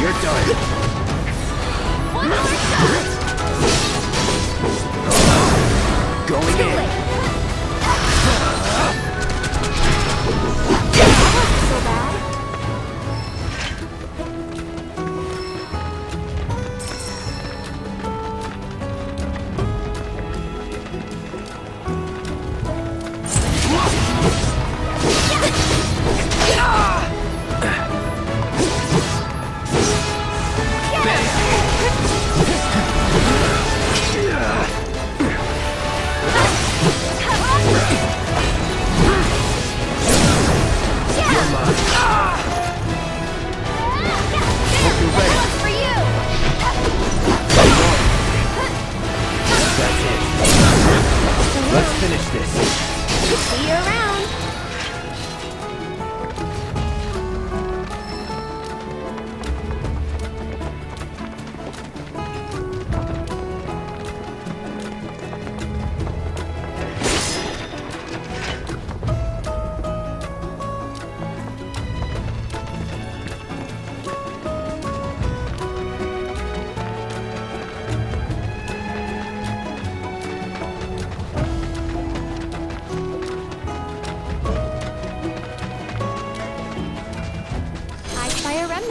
You're done. One more shot! Going in. So bad? Let's finish this. See you around.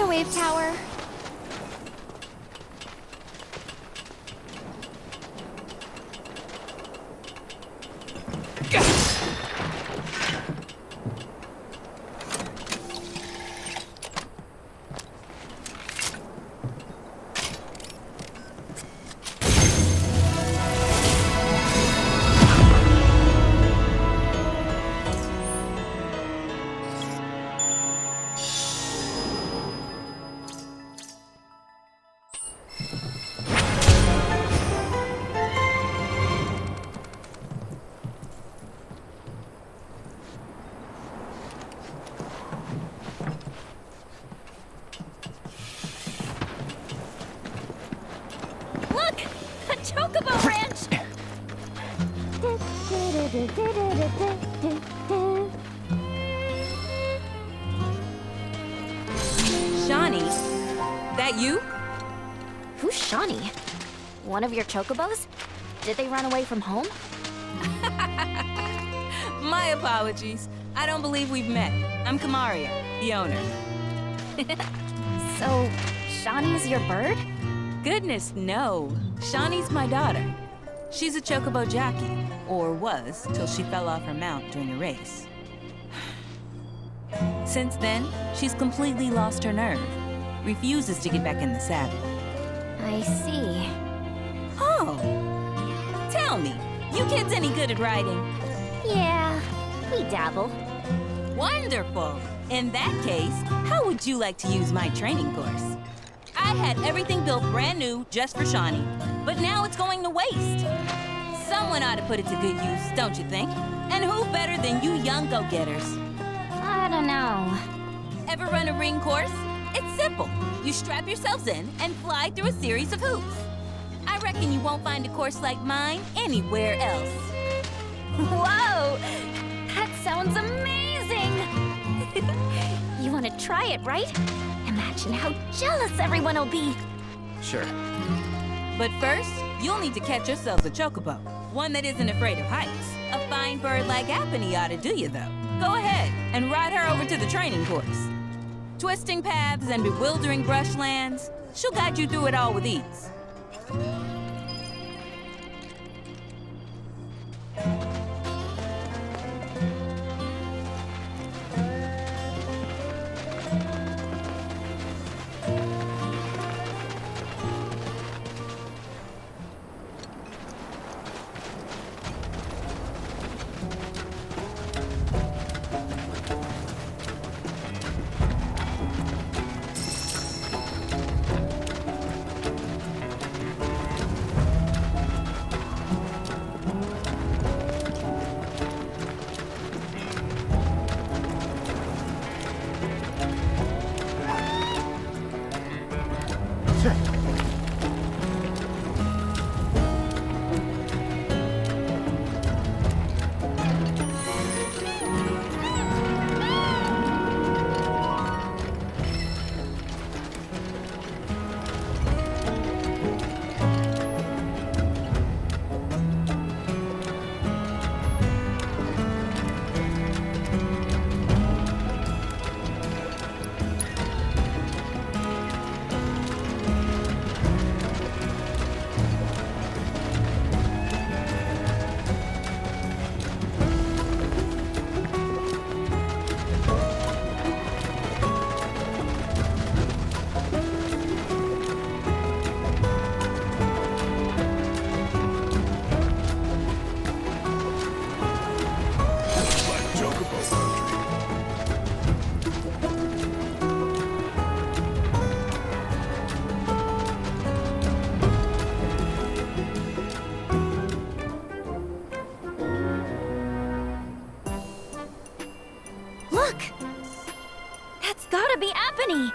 Wave tower. Chocobo Ranch! Shawnee, that you? Who's Shawnee? One of your chocobos? Did they run away from home? My apologies. I don't believe we've met. I'm Kamaria, the owner. So, Shawnee's your bird? Goodness, no. Shawnee's my daughter. She's a chocobo jockey, or was, till she fell off her mount during a race. Since then, she's completely lost her nerve. Refuses to get back in the saddle. I see. Oh! Tell me, you kids any good at riding? Yeah, we dabble. Wonderful! In that case, how would you like to use my training course? I had everything built brand new just for Shawnee, but now it's going to waste. Someone ought to put it to good use, don't you think? And who better than you young go-getters? I don't know. Ever run a ring course? It's simple. You strap yourselves in and fly through a series of hoops. I reckon you won't find a course like mine anywhere else. Whoa! That sounds amazing! You want to try it, right? Imagine how jealous everyone will be. Sure. But first, you'll need to catch yourselves a chocobo. One that isn't afraid of heights. A fine bird like Apony ought to do you, though. Go ahead and ride her over to the training course. Twisting paths and bewildering brushlands, she'll guide you through it all with ease. Look! That's gotta be Apony!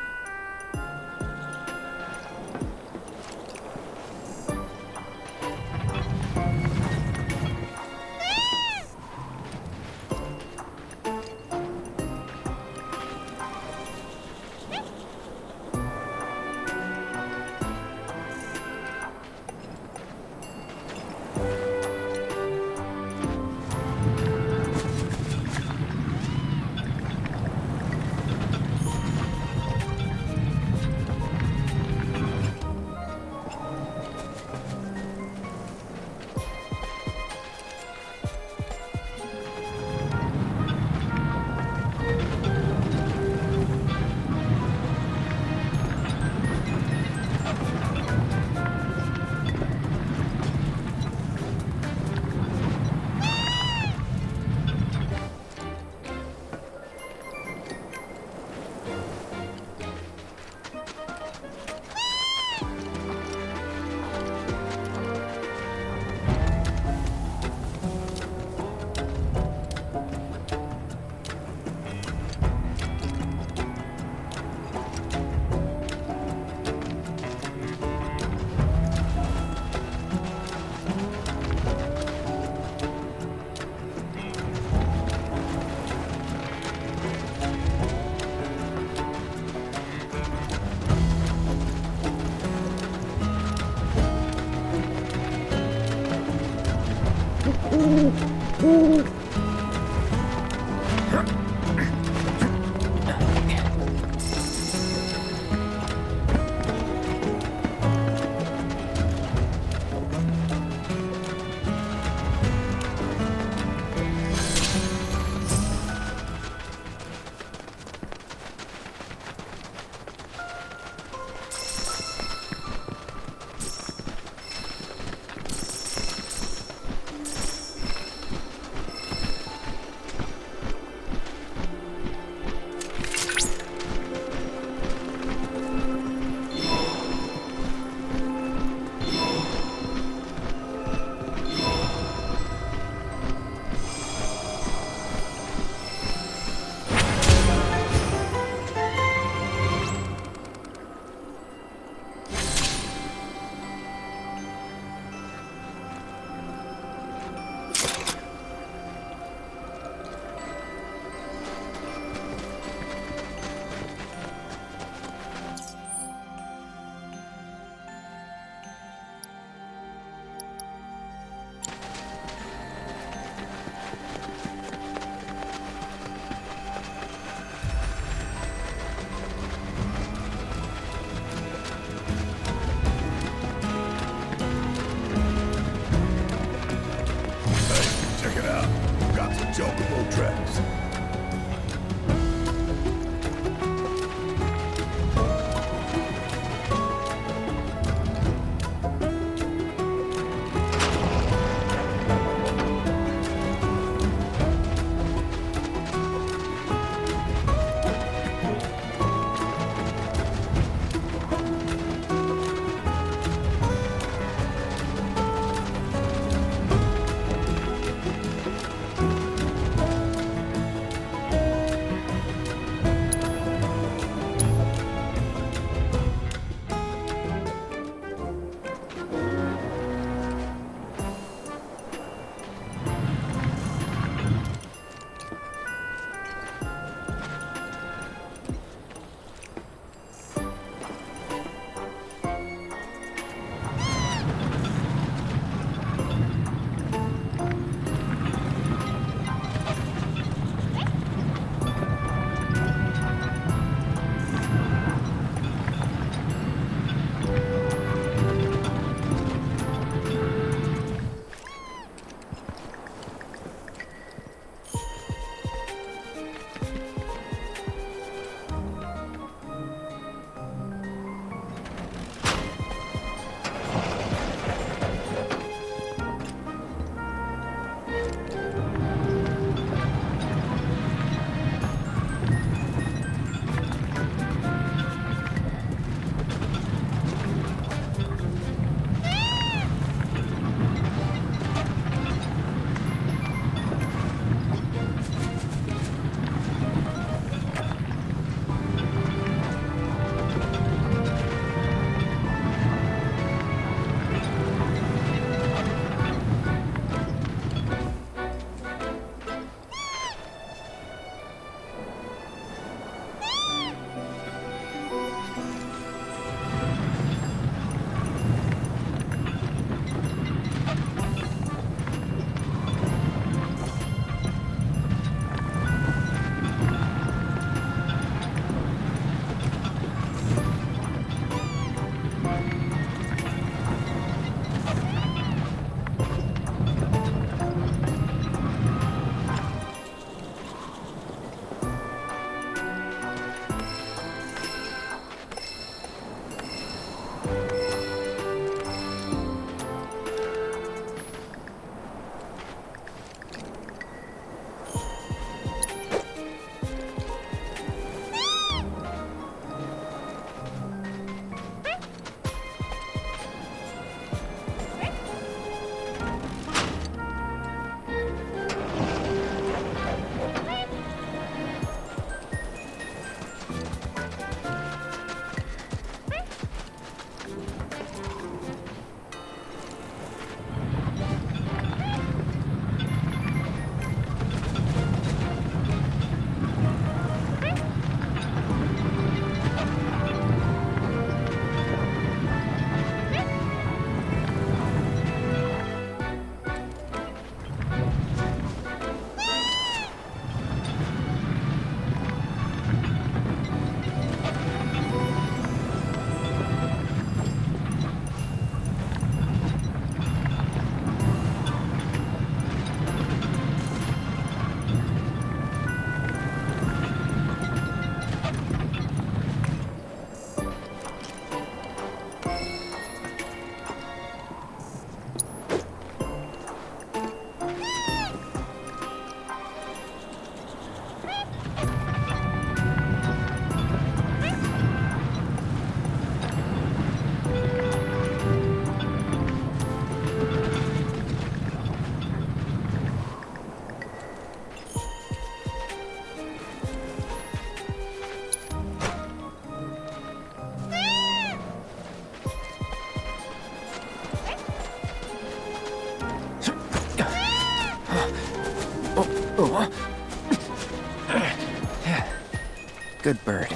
Good bird.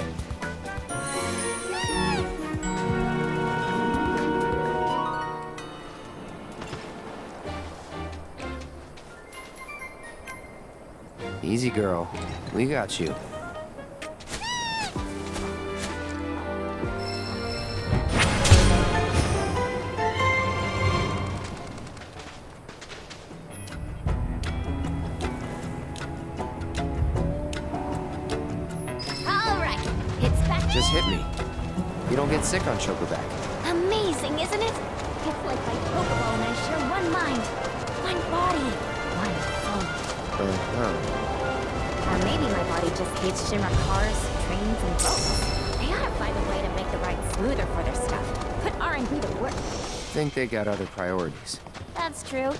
Easy, girl. We got you. All right, it's back. Just hit me. You don't get sick on Chocoback. Amazing, isn't it? It's like my Pokeball and I share one mind, one body, one soul. Uh-huh. Or maybe my body just hates Shinra cars, trains, and boats. They ought to find a way to make the ride smoother for their stuff. Put R&D to work. Think they got other priorities. That's true.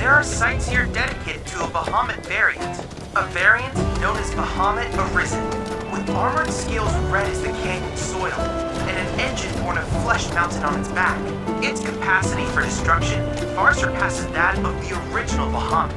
There are sites here dedicated to a Bahamut variant. A variant known as Bahamut Arisen, with armored scales red as the canyon soil, and an engine born of flesh mounted on its back. Its capacity for destruction far surpasses that of the original Bahamut.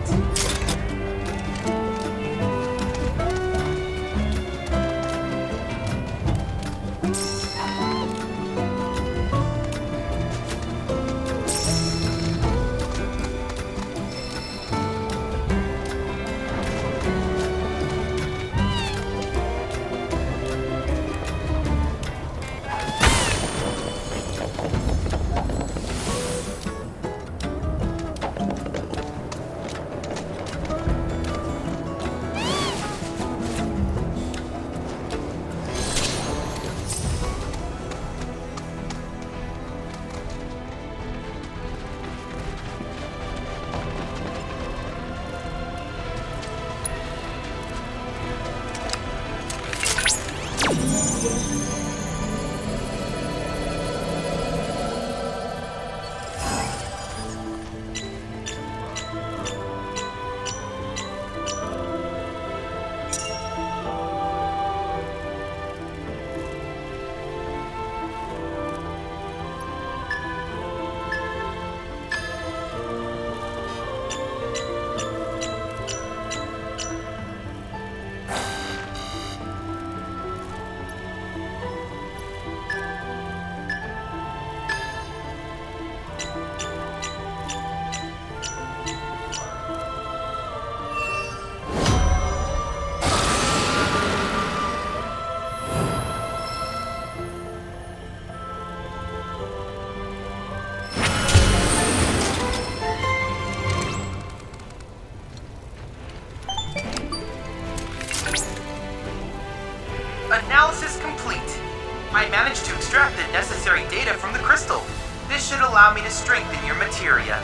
from the crystal. This should allow me to strengthen your materia.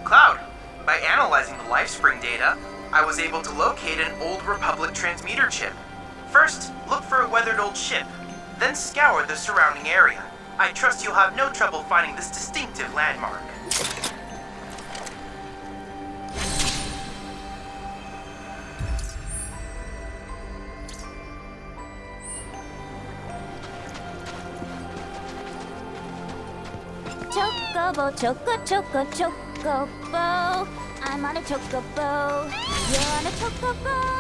Cloud, by analyzing the LifeSpring data, I was able to locate an old Republic transmitter chip. First, look for a weathered old ship, then scour the surrounding area. I trust you'll have no trouble finding this distinctive landmark. Chocobo, chocobo. I'm on a chocobo. You're on a chocobo.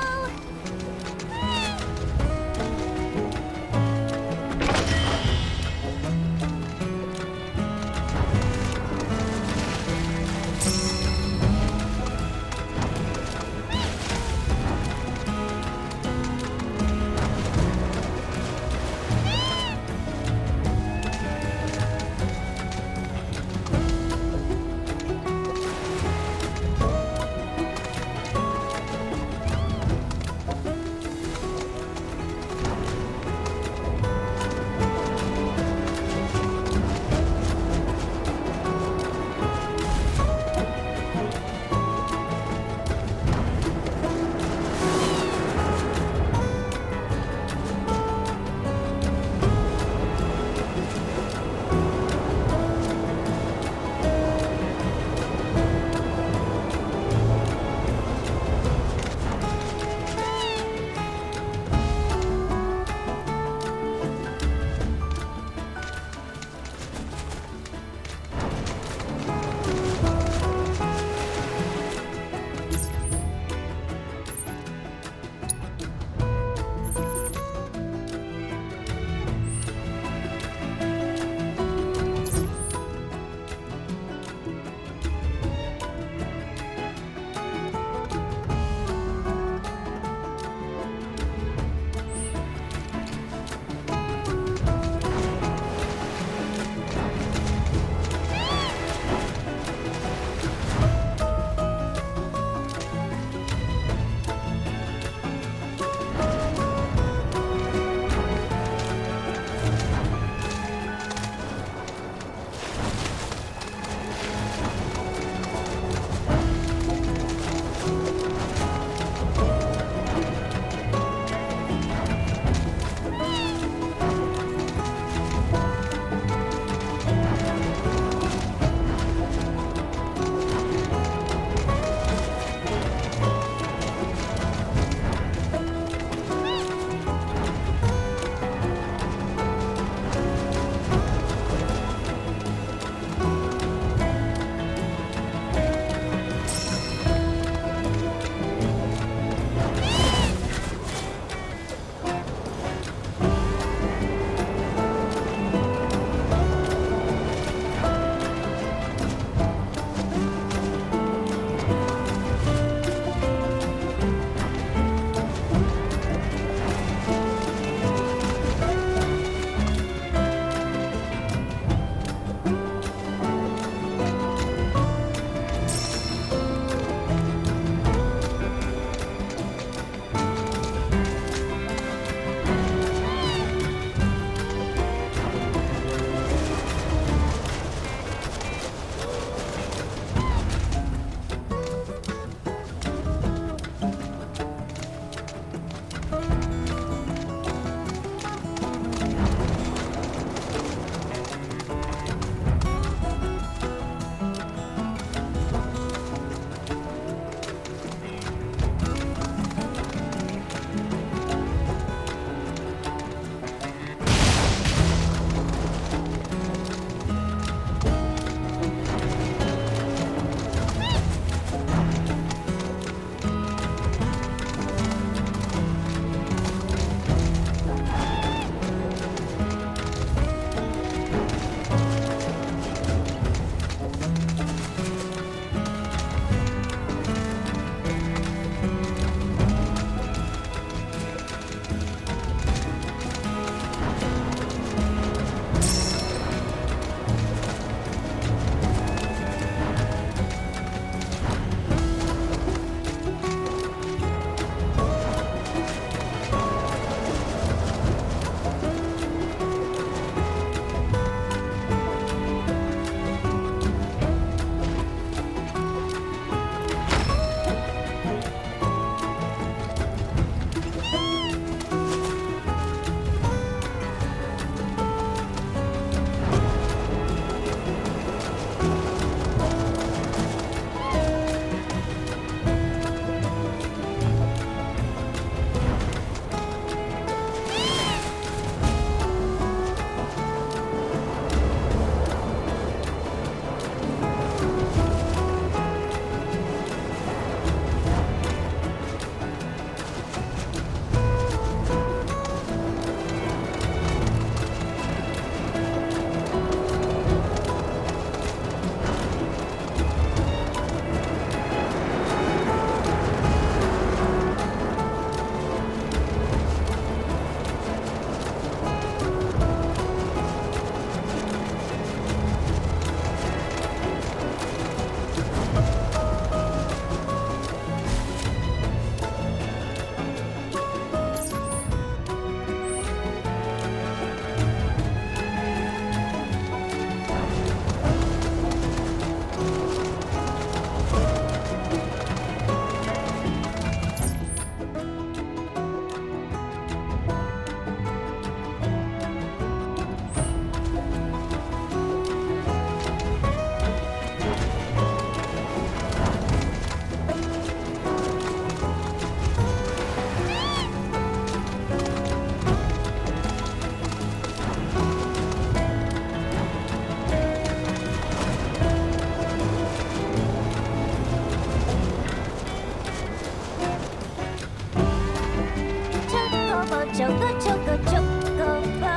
Choco, choco, chocobo.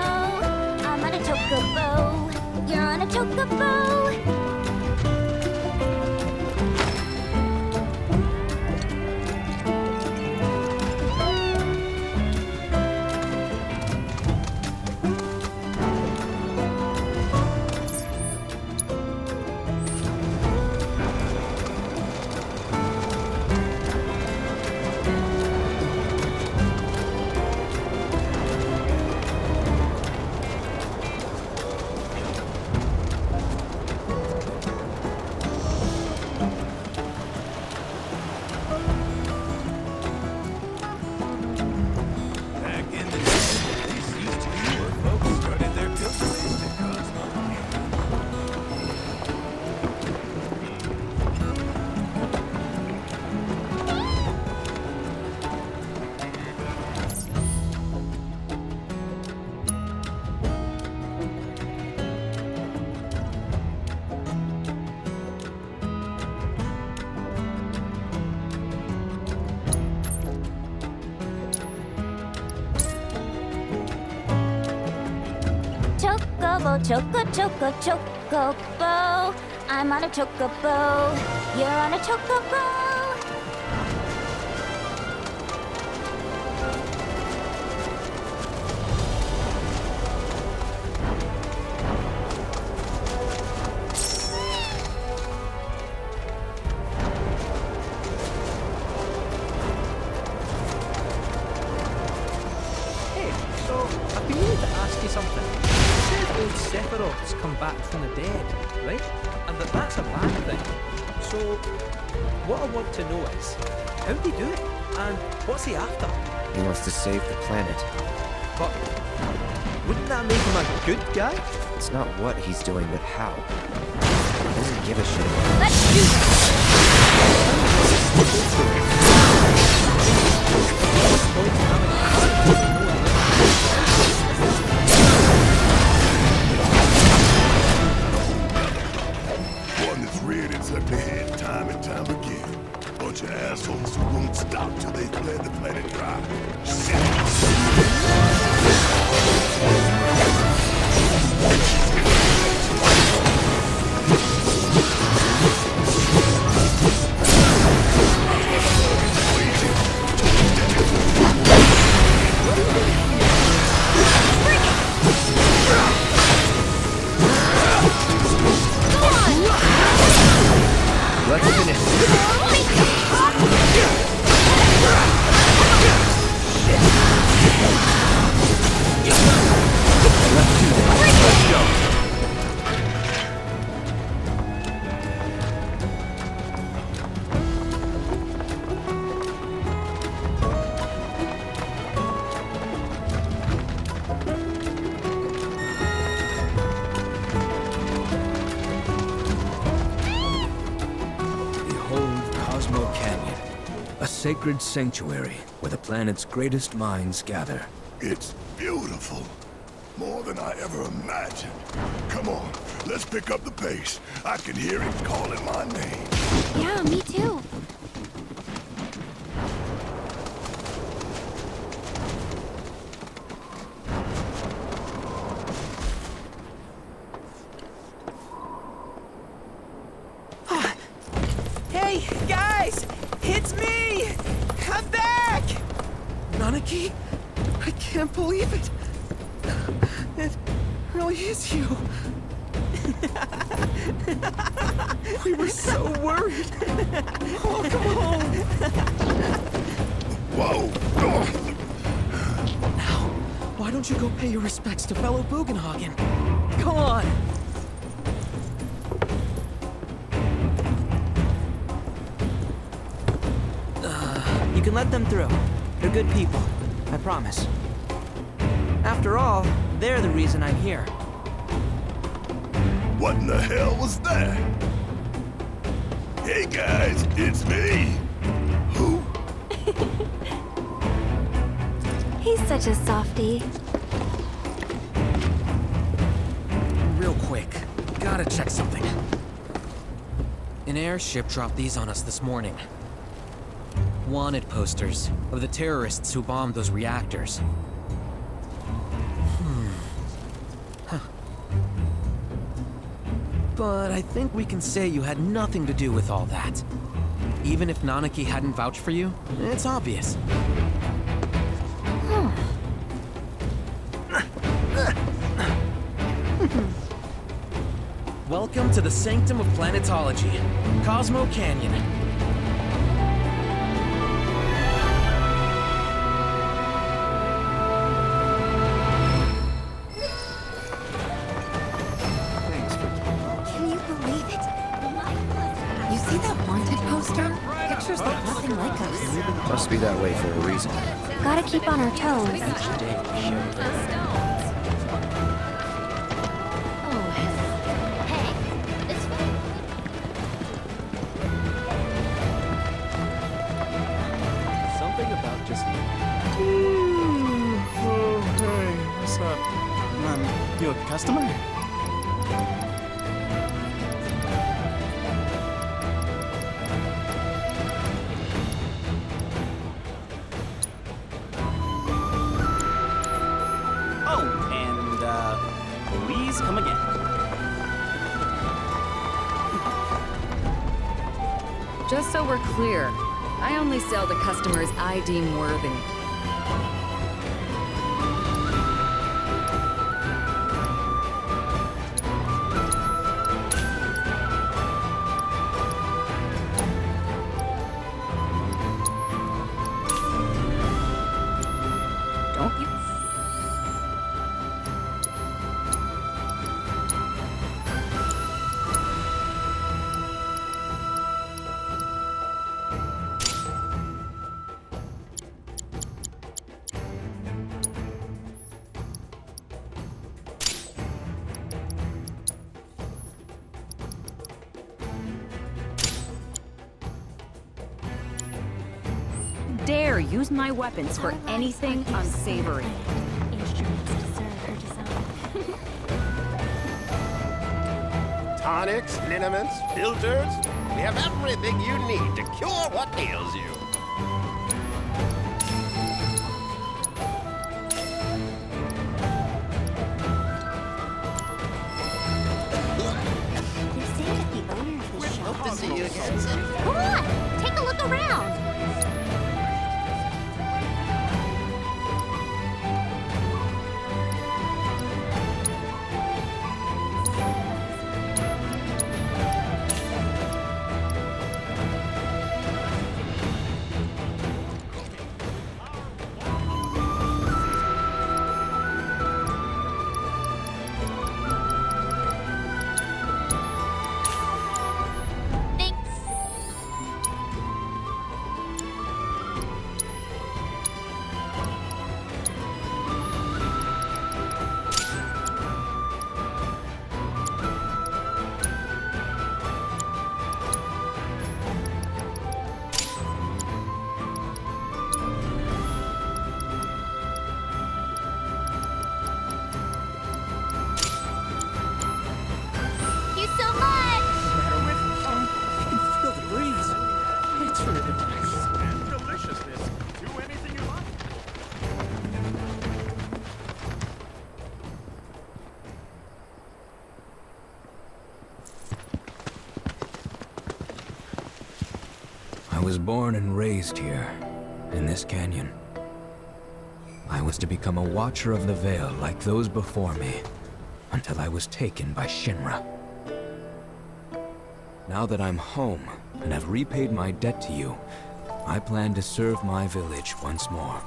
I'm on a chocobo. You're on a chocobo. Choco, choco, chocobo. I'm on a chocobo. You're on a chocobo. Hey, so I've been meaning to ask you something. Old Sephiroth's come back from the dead, right? And that's a bad thing. So, what I want to know is, how'd he do it? And what's he after? He wants to save the planet. But, wouldn't that make him a good guy? It's not what he's doing, but how. He doesn't give a shit. Let's do One that's reared its ugly head time and time again. Bunch of assholes who won't stop till they've bled the planet dry. Let's finish. A sacred sanctuary where the planet's greatest minds gather. It's beautiful. More than I ever imagined. Come on, let's pick up the pace. I can hear it calling my name. Yeah, me too. Hey, guys! It's me! I'm back! Nanaki? I can't believe it! It really is you! We were so worried! Oh, come on! Whoa! Now, why don't you go pay your respects to fellow Bugenhagen? Come on! You can let them through. They're good people. I promise. After all, they're the reason I'm here. What in the hell was that? Hey guys, it's me! Who? He's such a softie. Real quick, gotta check something. An airship dropped these on us this morning. Wanted posters of the terrorists who bombed those reactors. But I think we can say you had nothing to do with all that. Even if Nanaki hadn't vouched for you, it's obvious. Welcome to the sanctum of planetology, Cosmo Canyon. Can you believe it? You see that haunted poster? Pictures look nothing like us. Must be that way for a reason. Gotta keep on our toes. Oh, hey, it's fine. Something about just... Oh, hey, what's up? You a customer? Oh, and, please come again. Just so we're clear, I only sell to customers I deem worthy. Don't you? Dare use my weapons for anything unsavory. Instruments deserve her design. Tonics, liniments, filters. We have everything you need to cure what ails you. They're saying that the owner of this shop... Hope to see you again soon. Come on! Take a look around! Thanks. Thank you so much! You can feel the breeze. It's really nice. And deliciousness. Do anything you like. I was born and raised here, in this canyon. I was to become a watcher of the Veil like those before me, until I was taken by Shinra. Now that I'm home, and have repaid my debt to you, I plan to serve my village once more.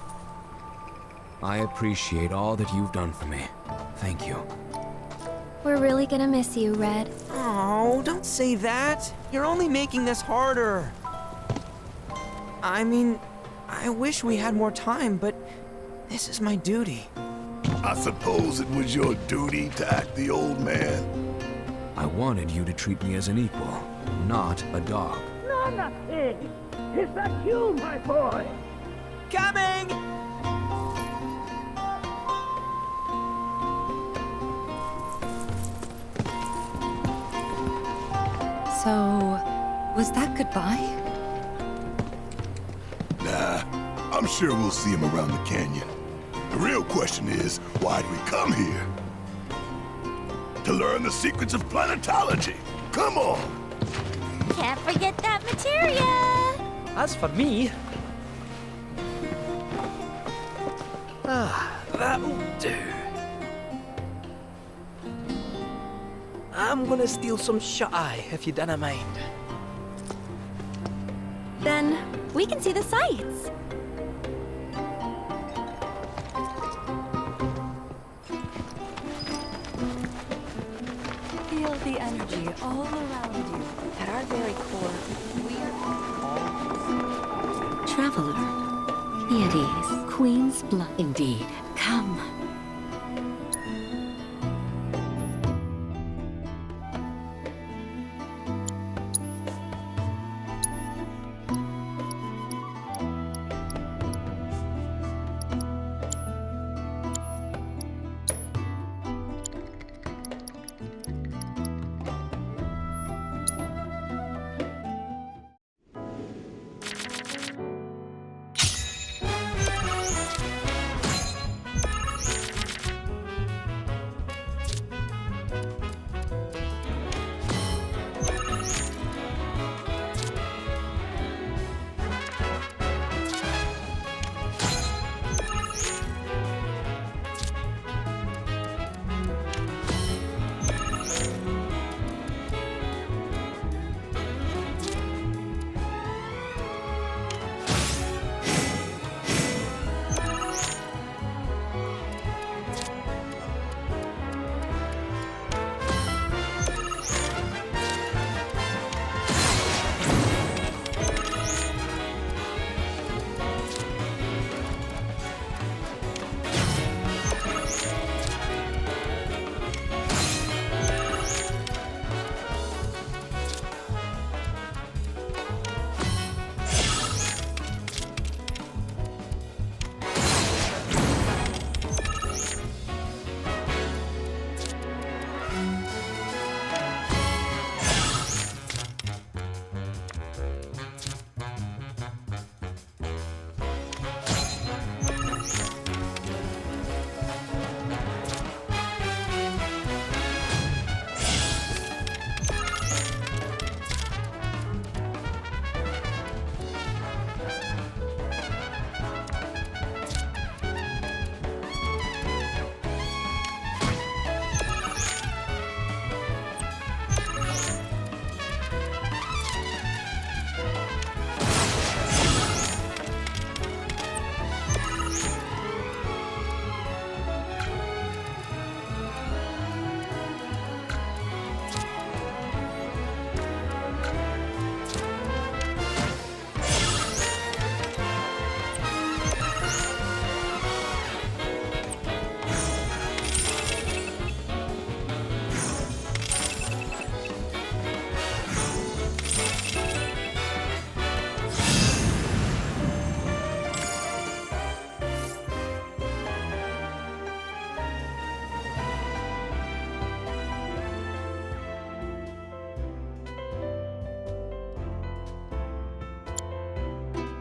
I appreciate all that you've done for me. Thank you. We're really gonna miss you, Red. Oh, don't say that. You're only making this harder. I mean, I wish we had more time, but this is my duty. I suppose it was your duty to act the old man. I wanted you to treat me as an equal, not a dog. Not a pig. Is that you, my boy? Coming! So, was that goodbye? Nah, I'm sure we'll see him around the canyon. real question is, why do we come here? To learn the secrets of planetology. Come on! Can't forget that materia! As for me... that'll do. I'm gonna steal some shut-eye, if you don't mind. Then we can see the sights. Feel the energy all around you. At our very core, we're all Traveler. Be at ease. Queen's blood. Indeed. Come.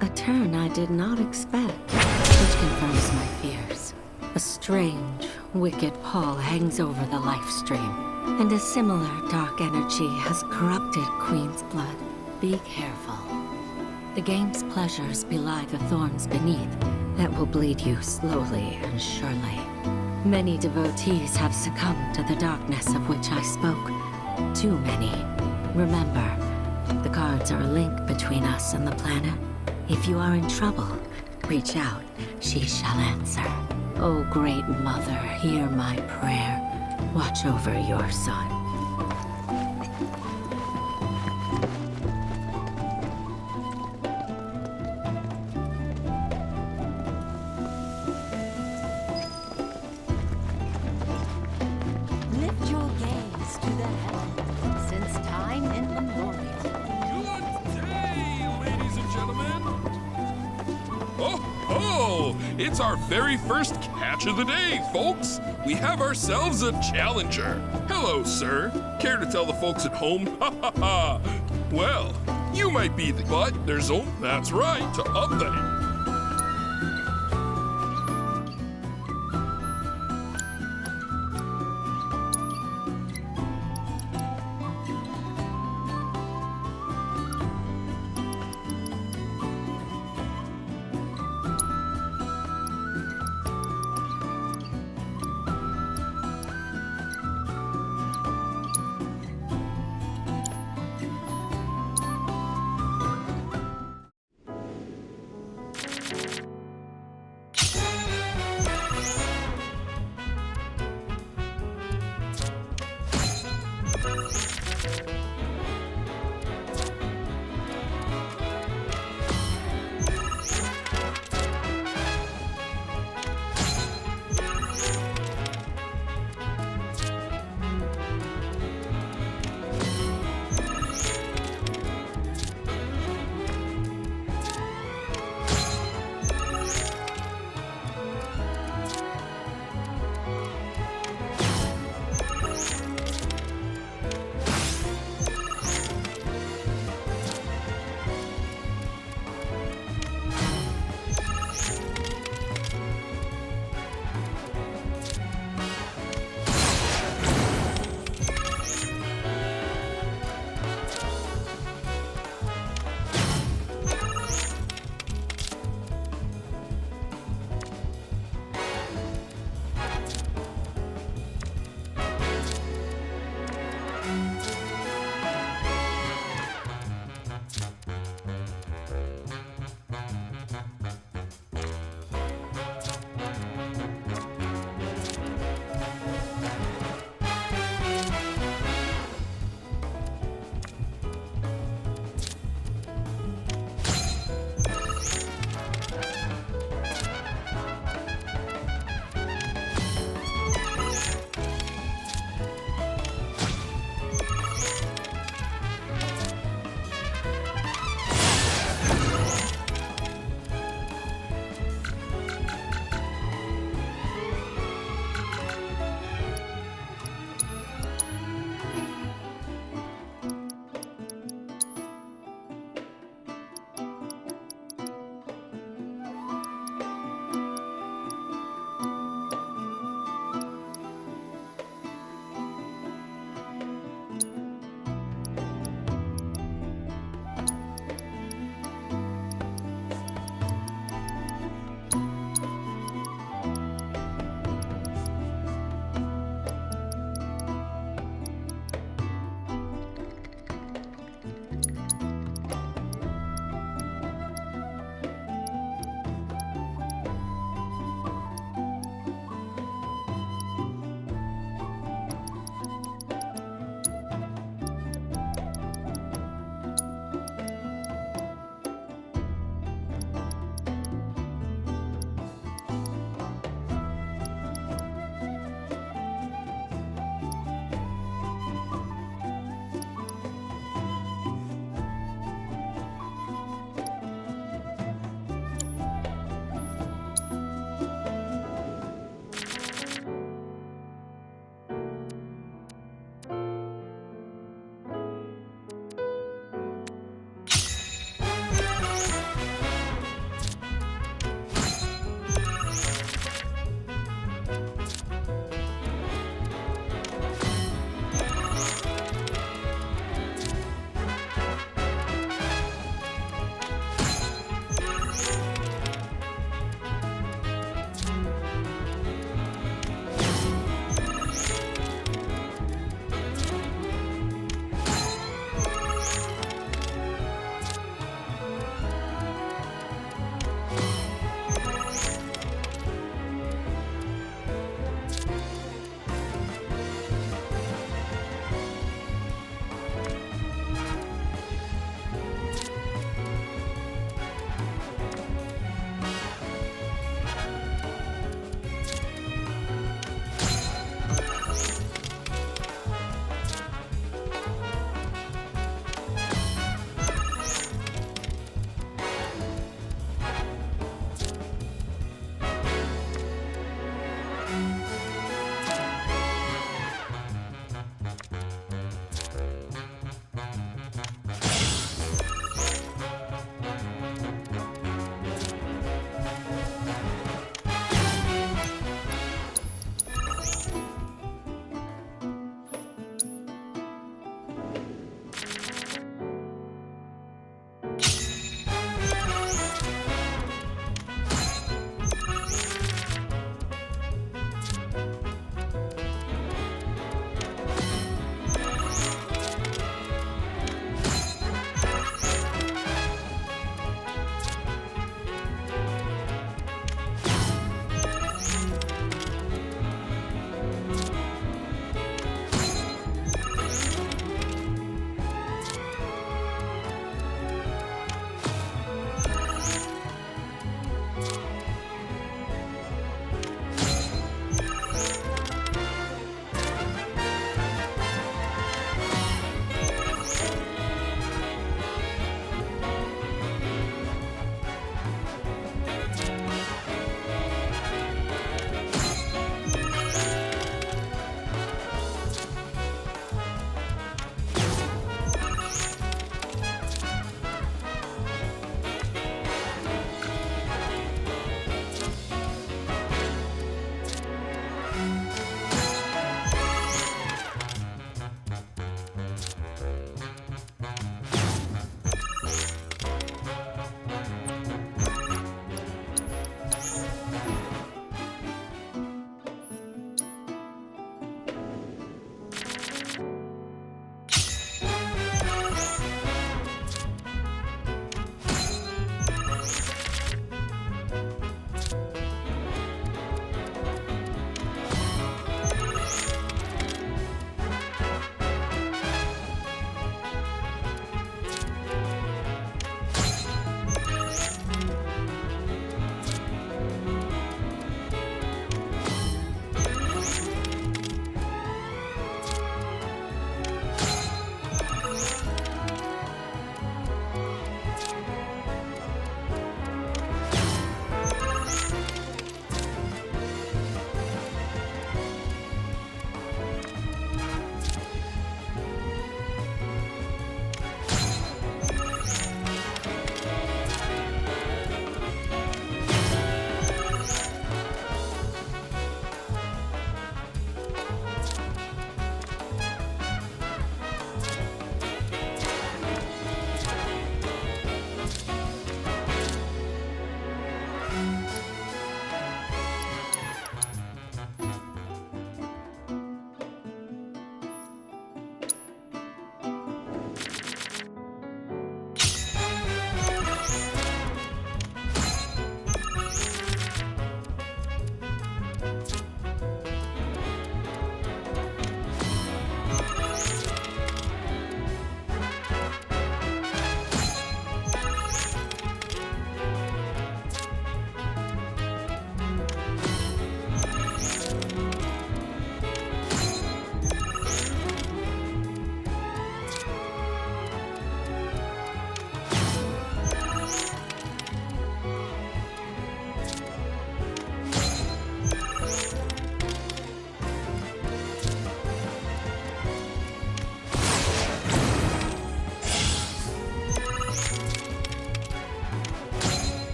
A turn I did not expect, which confirms my fears. A strange, wicked pall hangs over the life stream, and a similar dark energy has corrupted Queen's blood. Be careful. The game's pleasures belie the thorns beneath that will bleed you slowly and surely. Many devotees have succumbed to the darkness of which I spoke. Too many. Remember, the cards are a link between us and the planet. If you are in trouble, reach out. She shall answer. O great mother, hear my prayer. Watch over your son. Lift your gaze to the heavens since time immemorial. Good day, ladies and gentlemen. Oh, it's our very first catch of the day, folks. We have ourselves a challenger. Hello, sir. Care to tell the folks at home? Ha ha ha. Well, you might be the, but there's that's right, to up the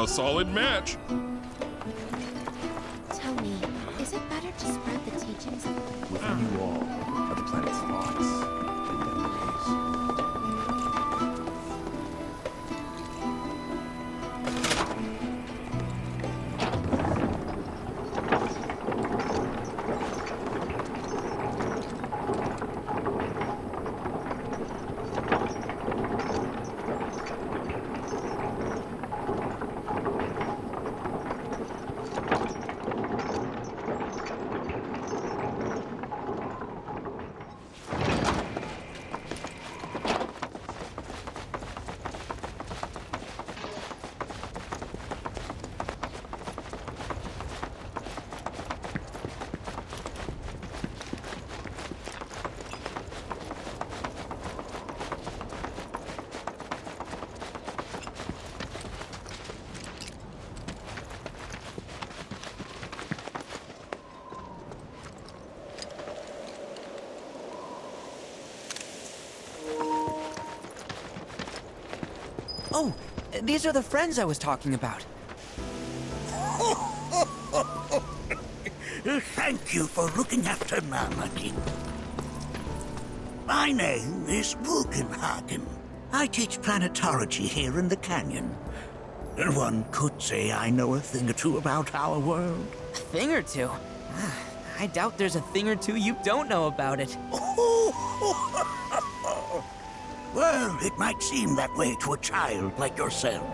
a solid match. Tony, is it better to spread the teachings of... Within you all are the planet's thoughts and memories. Oh, these are the friends I was talking about. Thank you for looking after Mamaki. My name is Bugenhagen. I teach planetology here in the canyon. And one could say I know a thing or two about our world. A thing or two? I doubt there's a thing or two you don't know about it. Well, it might seem that way to a child like yourself.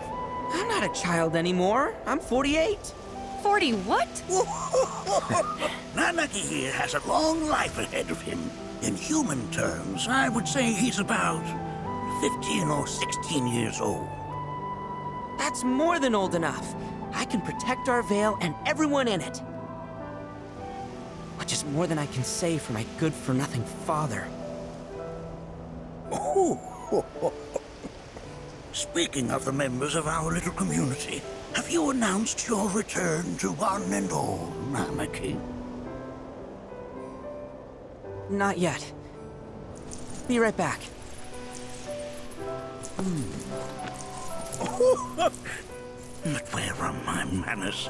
I'm not a child anymore. I'm 48. 40 what? Mamaki here has a long life ahead of him. In human terms, I would say he's about 15 or 16 years old. That's more than old enough. I can protect our Vale and everyone in it. Which is more than I can say for my good-for-nothing father. Speaking of the members of our little community, have you announced your return to one and all, Mamaki? Not yet. Be right back. But where are my manners?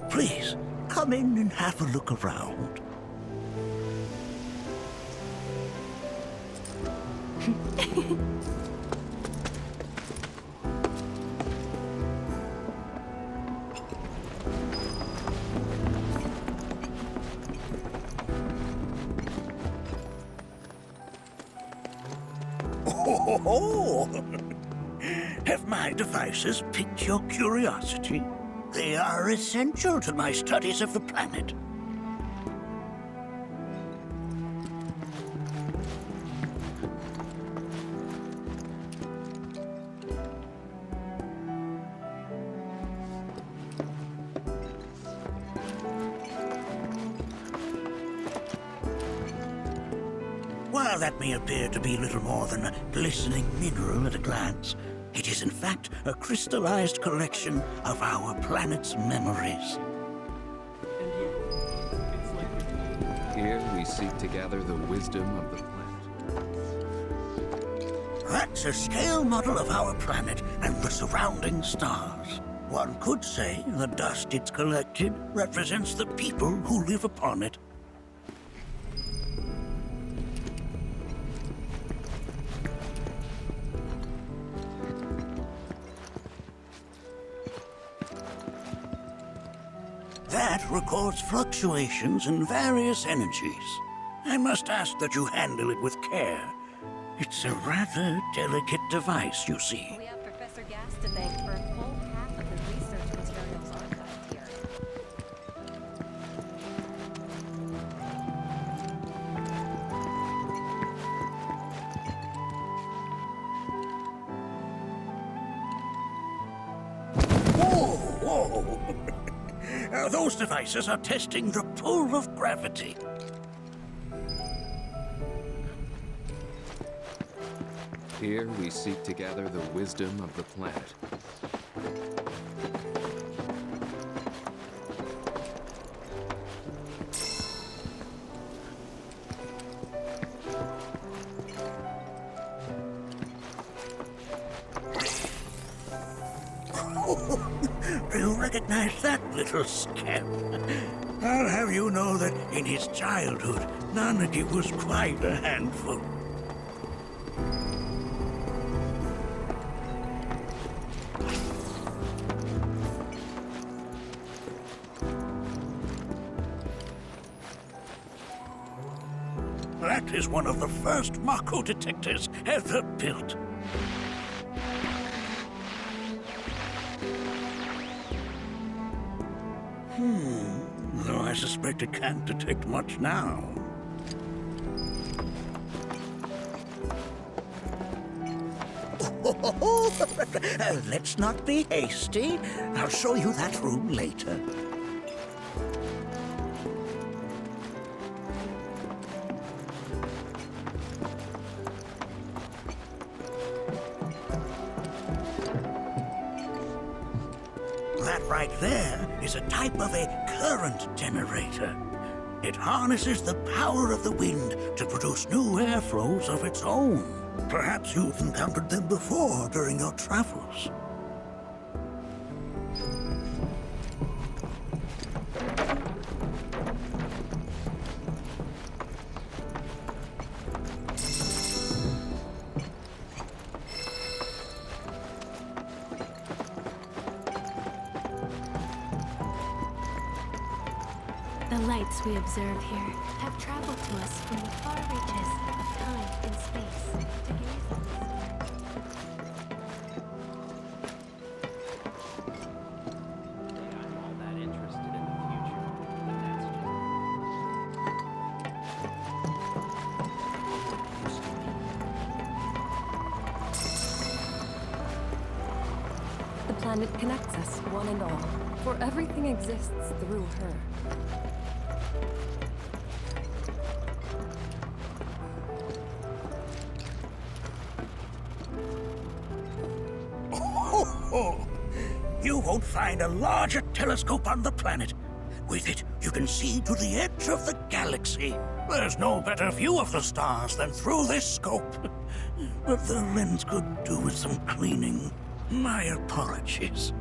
Please, come in and have a look around. Have my devices piqued your curiosity? They are essential to my studies of the planet. While that may appear to be little more than a glistening mineral at a glance, it is in fact a crystallized collection of our planet's memories. Here we seek to gather the wisdom of the planet. That's a scale model of our planet and the surrounding stars. One could say the dust it's collected represents the people who live upon it. That records fluctuations in various energies. I must ask that you handle it with care. It's a rather delicate device, you see. We have Professor Gas to thank for a full half of the research materials archived here. Whoa! Those devices are testing the pull of gravity. Here we seek to gather the wisdom of the planet. you recognize that little scamp? I'll have you know that in his childhood, Nanaki was quite a handful. That is one of the first Mako detectors ever built. Though I suspect it can't detect much now. Let's not be hasty. I'll show you that room later. That right there is a type of a current generator. It harnesses the power of the wind to produce new airflows of its own. Perhaps you've encountered them before during your travels. The lights we observe here have traveled to us from the far reaches of time and space to gaze at I'm all that interested in the future, but that's just... The planet connects us, one and all, for everything exists through her. You won't find a larger telescope on the planet. With it, you can see to the edge of the galaxy. There's no better view of the stars than through this scope. But the lens could do with some cleaning. My apologies.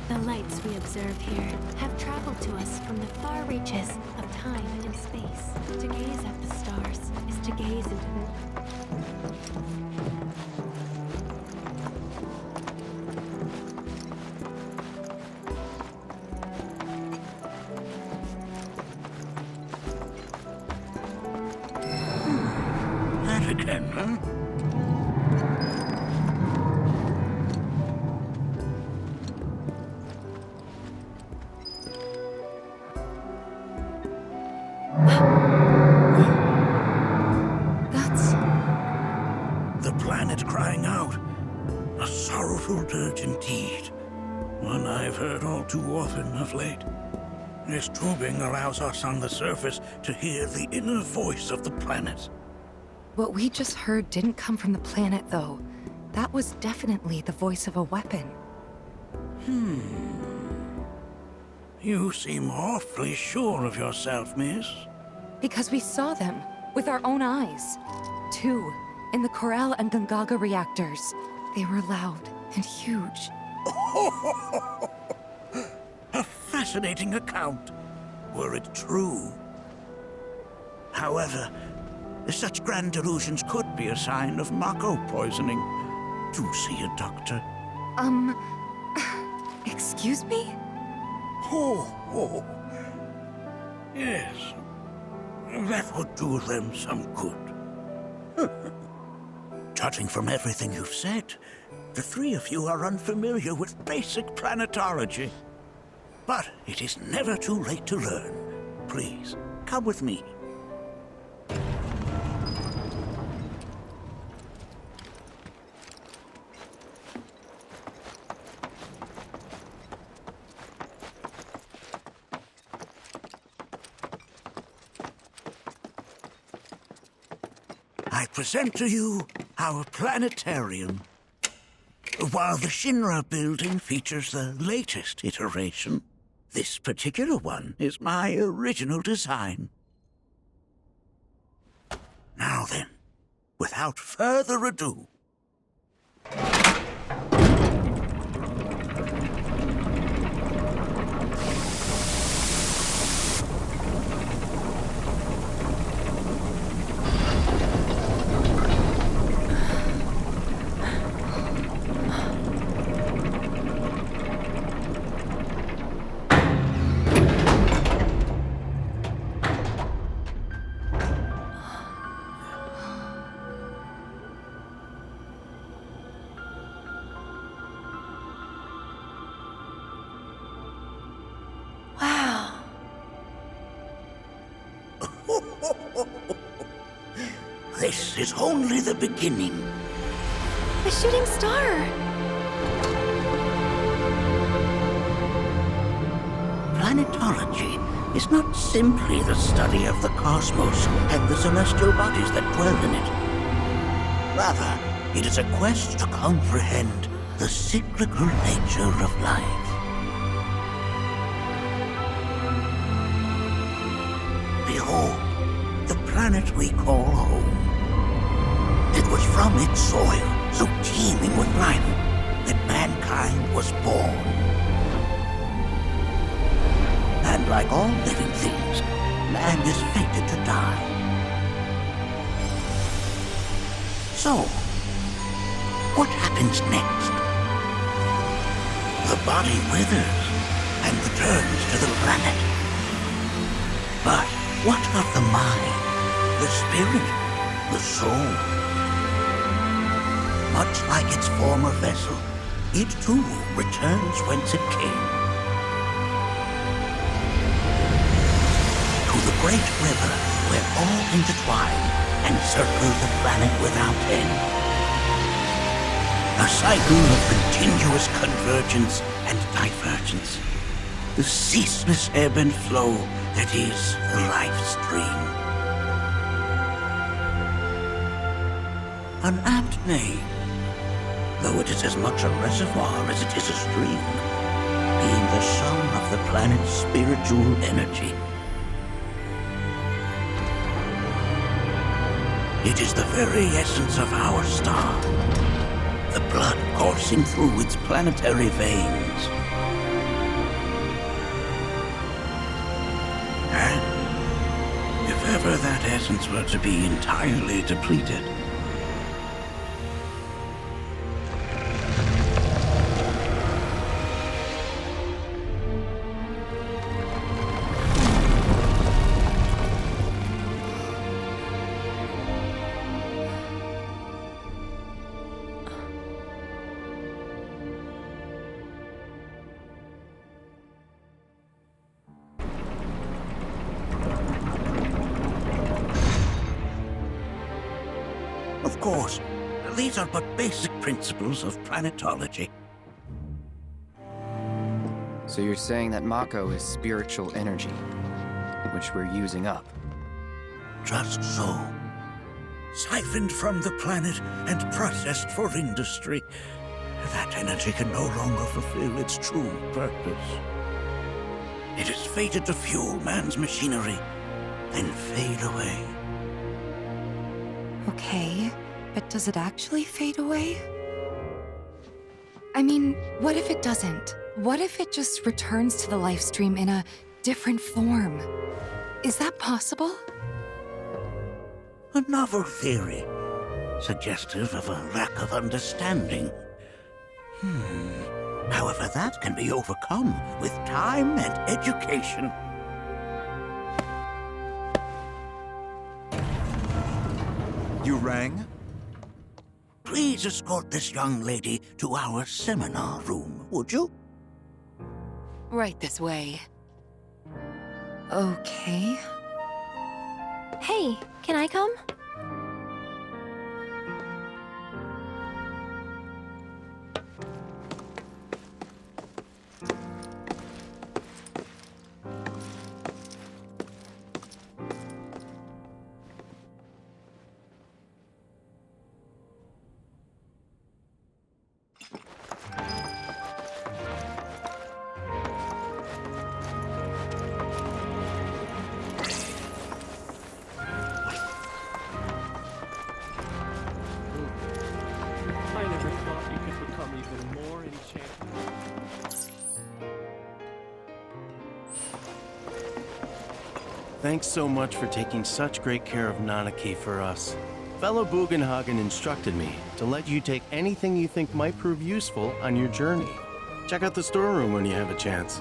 The lights we observe here have traveled to us from the far reaches of time and space. To gaze at the stars is to gaze into the... That again, huh? That's... The planet crying out. A sorrowful dirge indeed. One I've heard all too often of late. This tubing allows us on the surface to hear the inner voice of the planet. What we just heard didn't come from the planet, though. That was definitely the voice of a weapon. You seem awfully sure of yourself, miss. Because we saw them with our own eyes. 2 in the Corel and Gungaga reactors. They were loud and huge. A fascinating account, were it true. However, such grand delusions could be a sign of Mako poisoning. Do see a doctor. Excuse me? Oh. Yes. That would do them some good. Judging from everything you've said, the 3 of you are unfamiliar with basic planetology. But it is never too late to learn. Please, come with me. I present to you our planetarium. While the Shinra building features the latest iteration, this particular one is my original design. Now then, without further ado, Wow. this is only the beginning. A shooting star! Planetology is not simply the study of the cosmos and the celestial bodies that dwell in it. Rather, it is a quest to comprehend the cyclical nature of life. Behold, the planet we call home. It was from its soil, so teeming with life, that mankind was born. And like all living things, man is fated to die. So, what happens next? The body withers and returns to the planet. But what of the mind, the spirit, the soul? Much like its former vessel, it too returns whence it came. To the great river where all intertwine and circle the planet without end. A cycle of continuous convergence and divergence. The ceaseless ebb and flow that is the life stream. An apt name, though it is as much a reservoir as it is a stream, being the sum of the planet's spiritual energy. It is the very essence of our star, the blood coursing through its planetary veins. And if ever that essence were to be entirely depleted, of course, these are but basic principles of planetology. So you're saying that Mako is spiritual energy, which we're using up? Just so. Siphoned from the planet and processed for industry, that energy can no longer fulfill its true purpose. It is fated to fuel man's machinery, then fade away. Okay, but does it actually fade away? I mean, what if it doesn't? What if it just returns to the life stream in a different form? Is that possible? A novel theory, suggestive of a lack of understanding. However, that can be overcome with time and education. You rang? Please escort this young lady to our seminar room, would you? Right this way. Okay. Hey, can I come? I never thought you could become even more enchanted. Thanks so much for taking such great care of Nanaki for us. Fellow Bugenhagen instructed me to let you take anything you think might prove useful on your journey. Check out the storeroom when you have a chance.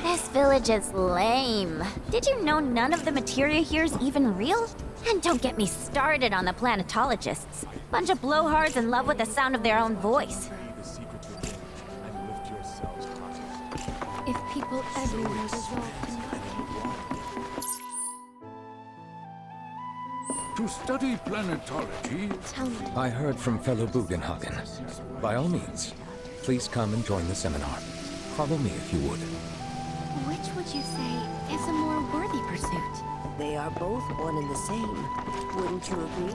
This village is lame. Did you know none of the materia here is even real? And don't get me started on the planetologists. Bunch of blowhards in love with the sound of their own voice. If people everywhere resolve to study planetology. Tell me. I heard from fellow Bugenhagen. By all means, please come and join the seminar. Follow me if you would. Which would you say is a more worthy pursuit? They are both one and the same. Wouldn't you agree?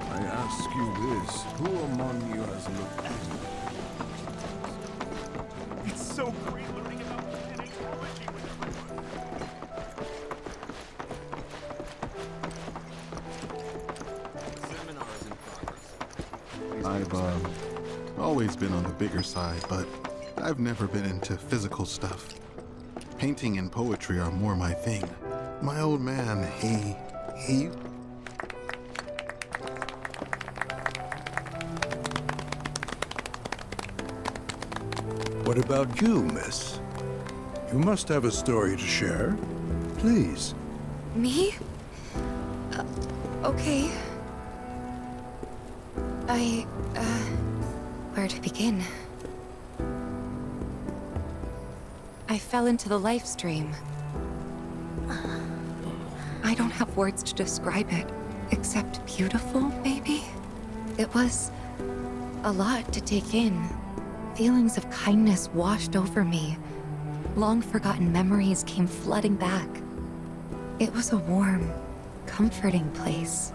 I ask you this, who among you has looked at it? It's so great learning about planetology with everyone. I've always been on the bigger side, but I've never been into physical stuff. Painting and poetry are more my thing. My old man, he... What about you, miss? You must have a story to share. Please. Me? Okay. Where to begin? I fell into the life stream. I don't have words to describe it, except beautiful, maybe? It was a lot to take in. Feelings of kindness washed over me. Long-forgotten memories came flooding back. It was a warm, comforting place.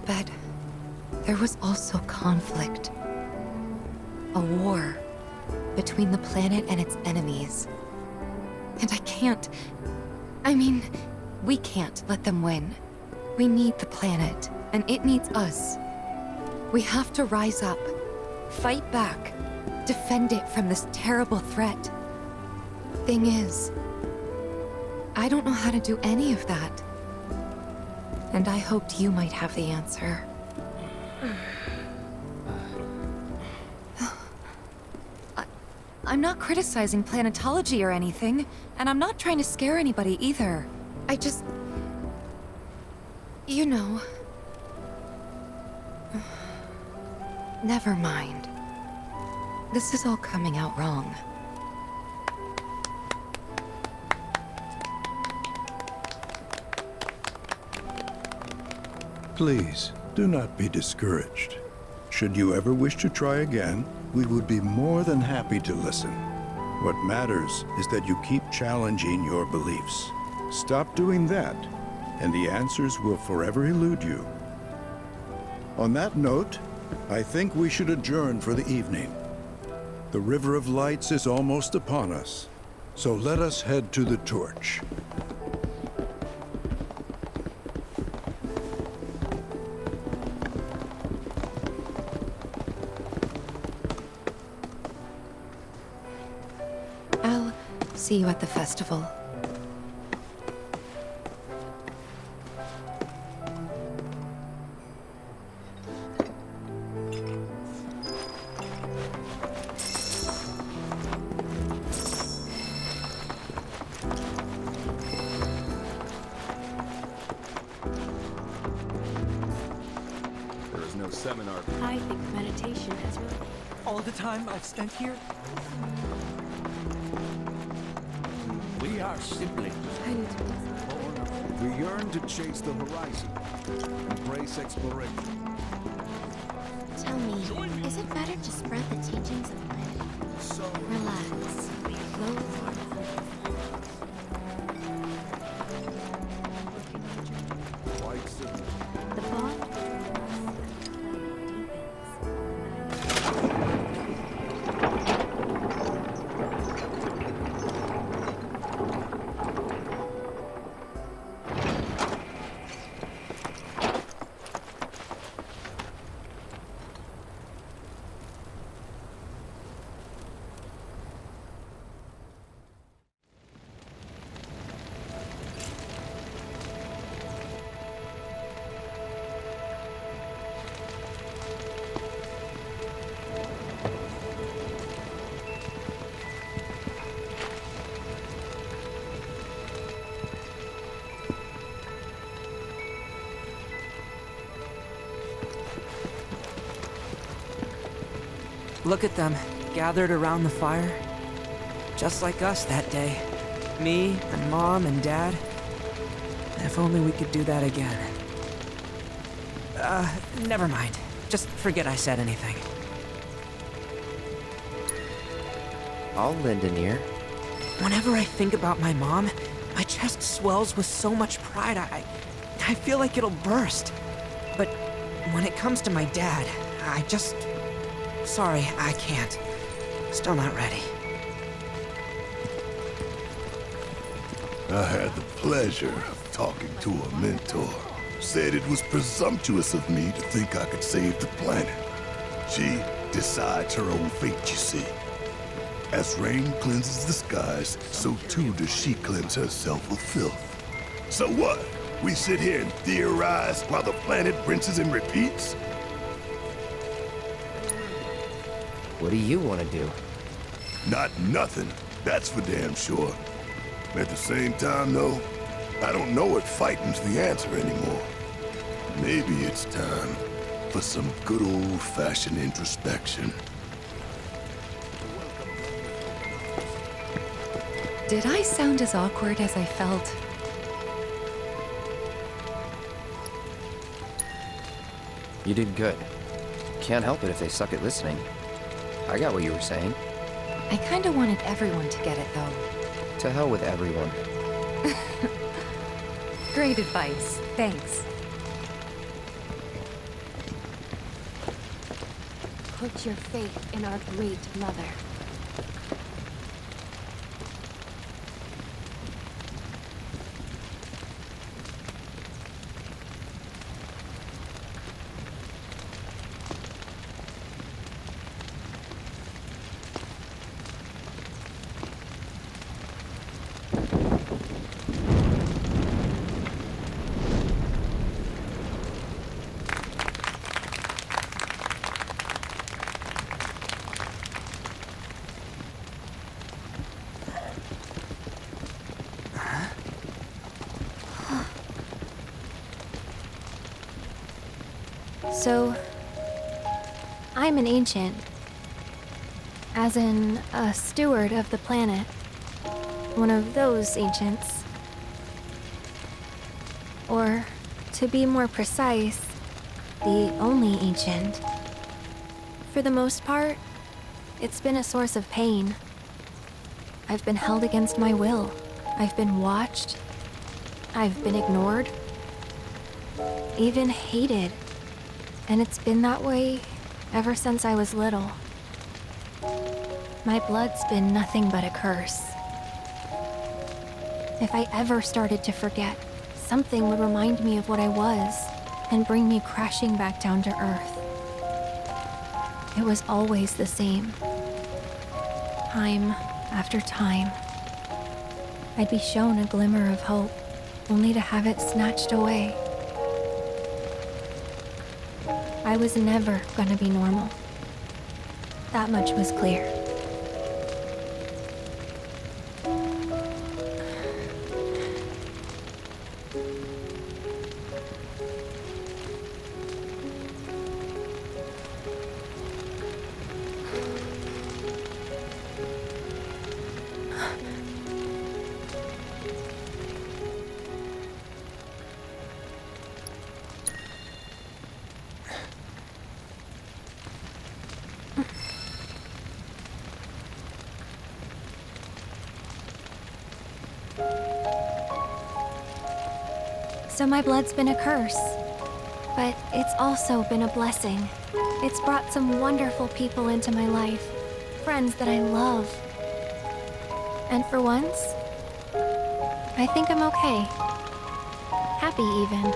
But there was also conflict. A war between the planet and its enemies. And we can't let them win. We need the planet, and it needs us. We have to rise up, Fight back. Defend it from this terrible threat. Thing is, I don't know how to do any of that. And I hoped you might have the answer. I'm not criticizing planetology or anything, and I'm not trying to scare anybody either. I just... You know... Never mind. This is all coming out wrong. Please, do not be discouraged. Should you ever wish to try again, we would be more than happy to listen. What matters is that you keep challenging your beliefs. Stop doing that, and the answers will forever elude you. On that note, I think we should adjourn for the evening. The River of Lights is almost upon us, so let us head to the torch. I'll see you at the festival. There is no seminar. I think meditation has really... All the time I've spent here? We are siblings. I need to... We yearn to chase the horizon, embrace exploration. Tell me, is it better to spread the teachings of life? Relax. Close your eyes. Quite simple. The bond Look at them, gathered around the fire. Just like us that day. Me, and Mom, and Dad. If only we could do that again. Never mind. Just forget I said anything. I'll lend an ear. Whenever I think about my mom, my chest swells with so much pride, I feel like it'll burst. But when it comes to my dad, I just... Sorry, I can't. Still not ready. I had the pleasure of talking to a mentor. Said it was presumptuous of me to think I could save the planet. She decides her own fate, you see. As rain cleanses the skies, so too does she cleanse herself with filth. So what? We sit here and theorize while the planet rinses and repeats? What do you want to do? Not nothing, that's for damn sure. At the same time, though, I don't know if fighting's the answer anymore. Maybe it's time for some good old-fashioned introspection. Did I sound as awkward as I felt? You did good. Can't help it if they suck at listening. I got what you were saying. I kinda wanted everyone to get it, though. To hell with everyone. Great advice. Thanks. Put your faith in our great mother. So, I'm an ancient. As in, a steward of the planet. One of those ancients. Or, to be more precise, the only ancient. For the most part, it's been a source of pain. I've been held against my will. I've been watched. I've been ignored. Even hated. And it's been that way ever since I was little. My blood's been nothing but a curse. If I ever started to forget, something would remind me of what I was and bring me crashing back down to earth. It was always the same. Time after time. I'd be shown a glimmer of hope, only to have it snatched away. I was never gonna be normal. That much was clear. So my blood's been a curse, but it's also been a blessing. It's brought some wonderful people into my life, friends that I love. And for once, I think I'm okay. Happy even.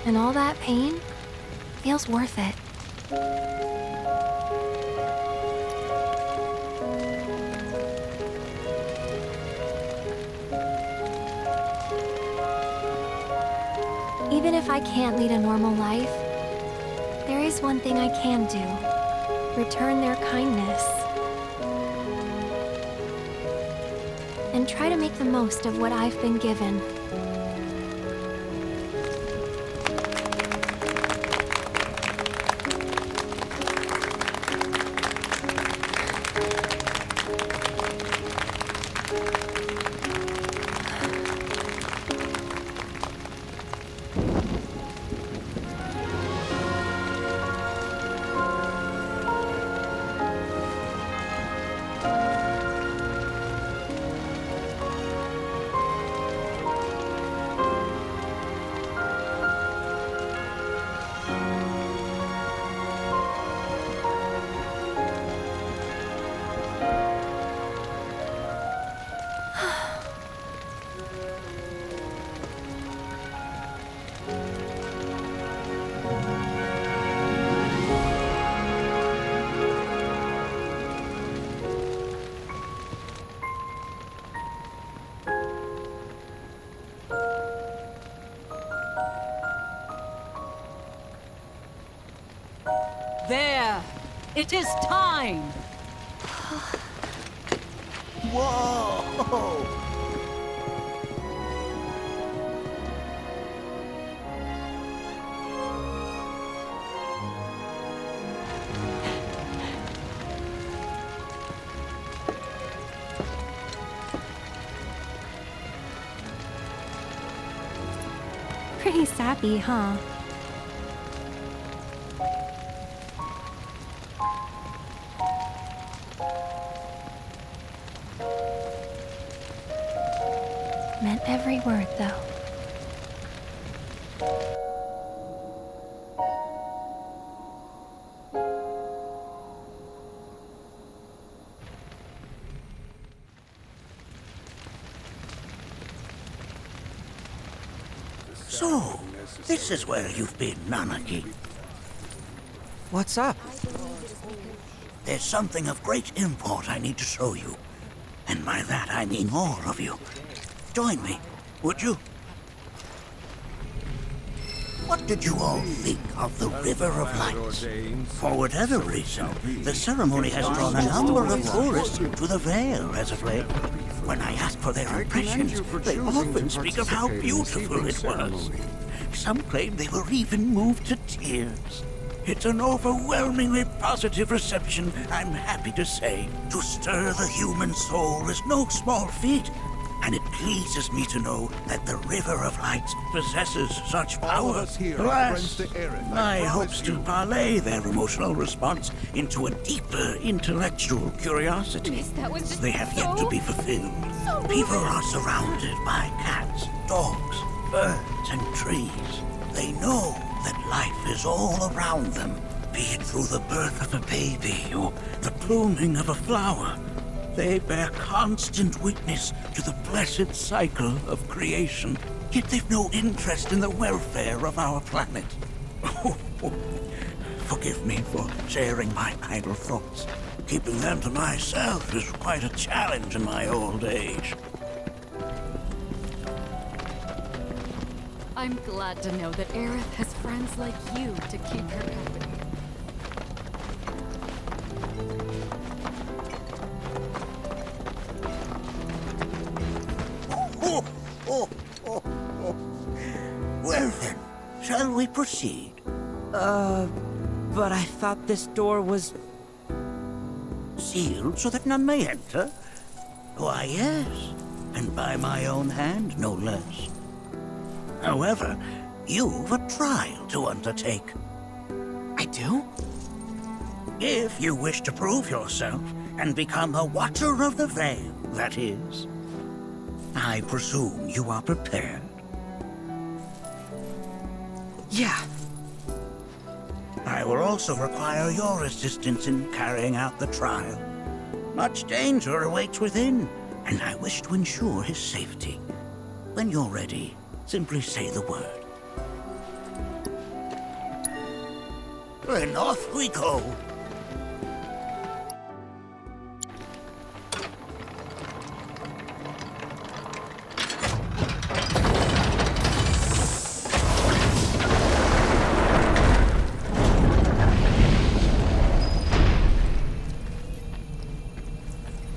And all that pain feels worth it. Even if I can't lead a normal life, there is one thing I can do. Return their kindness. And try to make the most of what I've been given. There! It is time! Whoa! Pretty sappy, huh? Meant every word, though. So, this is where you've been, Nanaki. What's up? There's something of great import I need to show you. And by that I mean all of you. Join me, would you? What did you all think of the River of Lights? For whatever reason, the ceremony has drawn a number of tourists to the Vale as of late. When I ask for their impressions, they often speak of how beautiful it was. Some claim they were even moved to tears. It's an overwhelmingly positive reception, I'm happy to say. To stir the human soul is no small feat, and it pleases me to know that the River of Lights possesses such power. Alas, my hopes to parlay their emotional response into a deeper intellectual curiosity. They have yet to be fulfilled. People are surrounded by cats, dogs, birds, and trees. They know that life is all around them, be it through the birth of a baby or the blooming of a flower. They bear constant witness to the blessed cycle of creation, yet they've no interest in the welfare of our planet. Forgive me for sharing my idle thoughts. Keeping them to myself is quite a challenge in my old age. I'm glad to know that Aerith has friends like you to keep her company. Well then, shall we proceed? But I thought this door was... sealed so that none may enter? Why, yes, and by my own hand, no less. However, you've a trial to undertake. I do? If you wish to prove yourself and become a Watcher of the Vale, that is. I presume you are prepared. Yeah. I will also require your assistance in carrying out the trial. Much danger awaits within, and I wish to ensure his safety. When you're ready, simply say the word. Then off we go.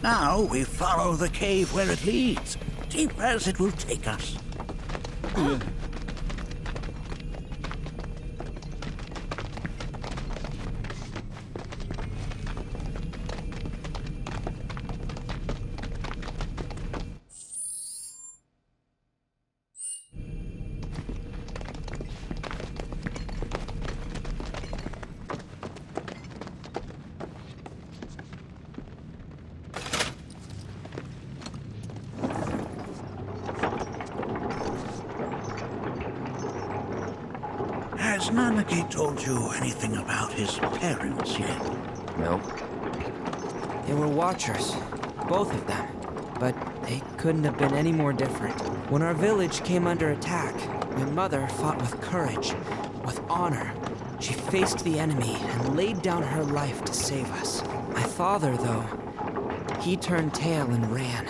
Now we follow the cave where it leads, deep as it will take us. Has Nanaki told you anything about his parents yet? No. They were Watchers, both of them. But they couldn't have been any more different. When our village came under attack, my mother fought with courage, with honor. She faced the enemy and laid down her life to save us. My father, though, he turned tail and ran.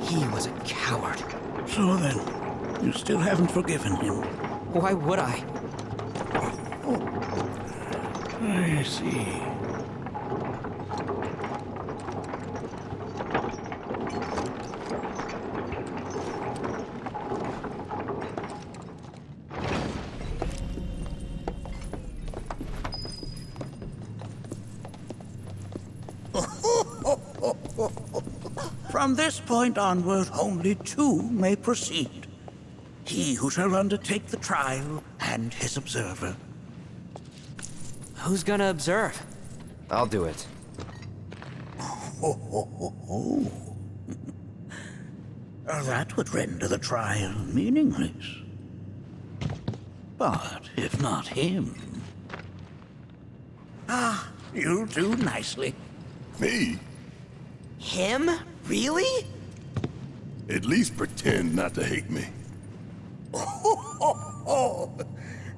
He was a coward. So then, you still haven't forgiven him? Why would I? I see. From this point onward, only two may proceed. He who shall undertake the trial and his observer. Who's gonna observe? I'll do it. That would render the trial meaningless. But if not him... Ah, you'll do nicely. Me? Him? Really? At least pretend not to hate me.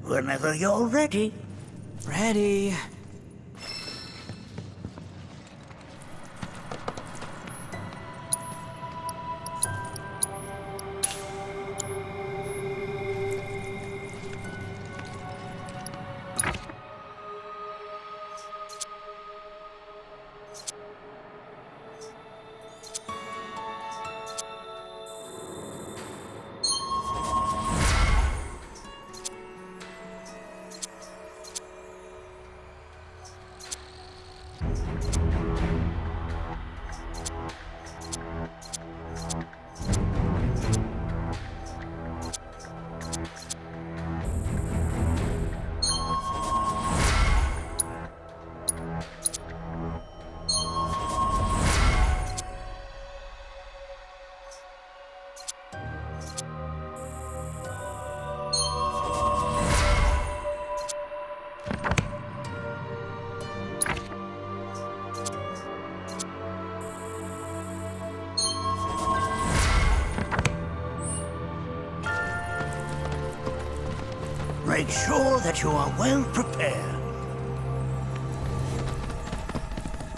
Whenever you're ready. Ready. ensure that you are well prepared.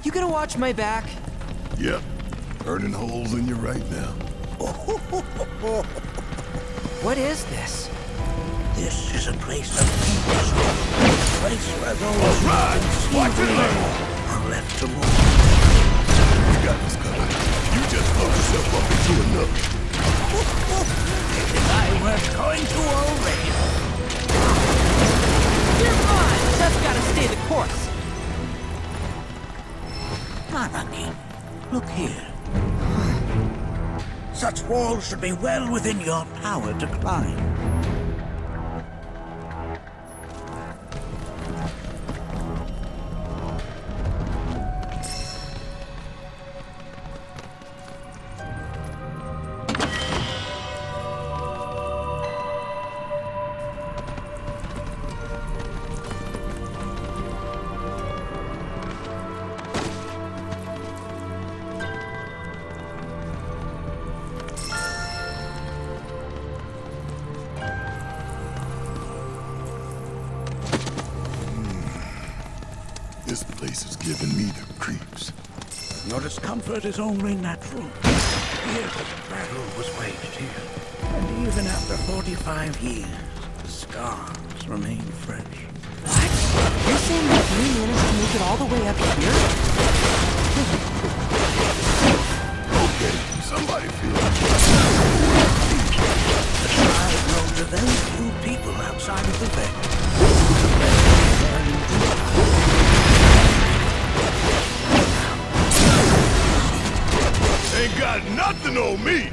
You gonna watch my back? Yep. Burning holes in you right now. What is this? This is a place of peace. A place where those who Watch it are left to move. You got this covered. You just blow yourself up into another. If I were going to already. You're fine! Just gotta stay the course. Monarchy, look here. Such walls should be well within your power to climb. This place is giving me the creeps. Your discomfort is only natural. Years of battle was waged here, and even after 45 years, the scars remain fresh. What? You're saying that we managed to make it all the way up here? Okay, somebody feel it. The tribe known to very few people outside of the veil. Ain't got nothing on me!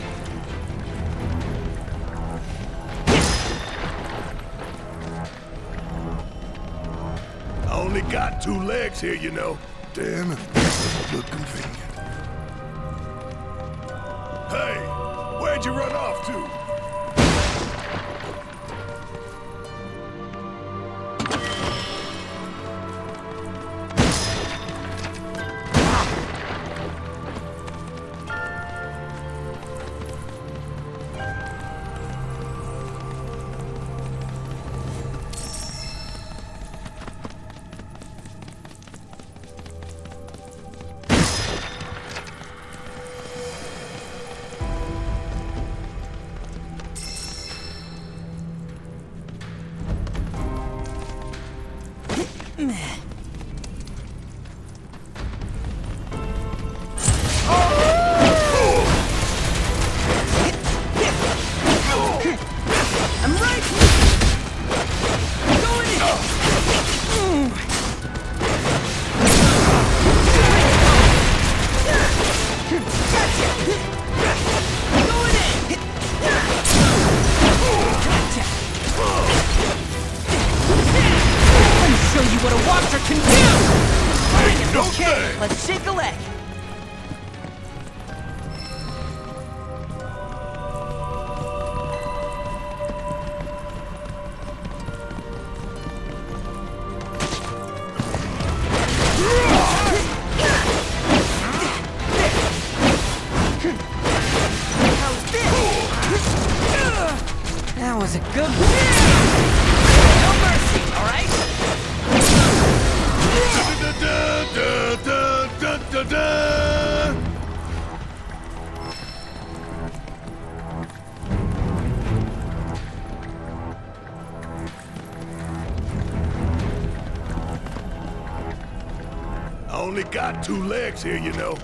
I only got 2 legs here, you know. Damn, if this doesn't look convenient. Hey, where'd you run off to? Let's shake a leg. That was a good one. No mercy, all right? I only got 2 legs here, you know.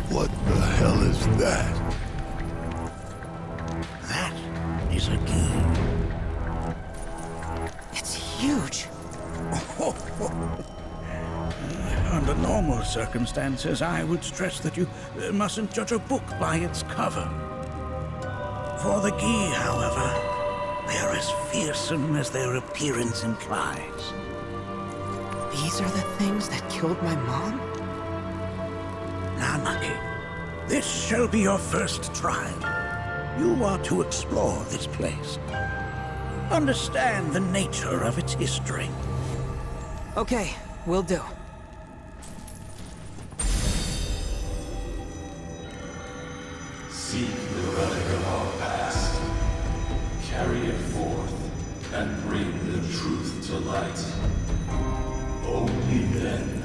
What the hell is that? That is a key. It's huge. Under normal circumstances, I would stress that you mustn't judge a book by its cover. For the key, however, they are as fearsome as their appearance implies. These are the things that killed my mom? Nanaki, this shall be your first trial. You are to explore this place. Understand the nature of its history. Okay, will do. Seek the relic of our past. Carry it forth, and bring the truth to light. Only then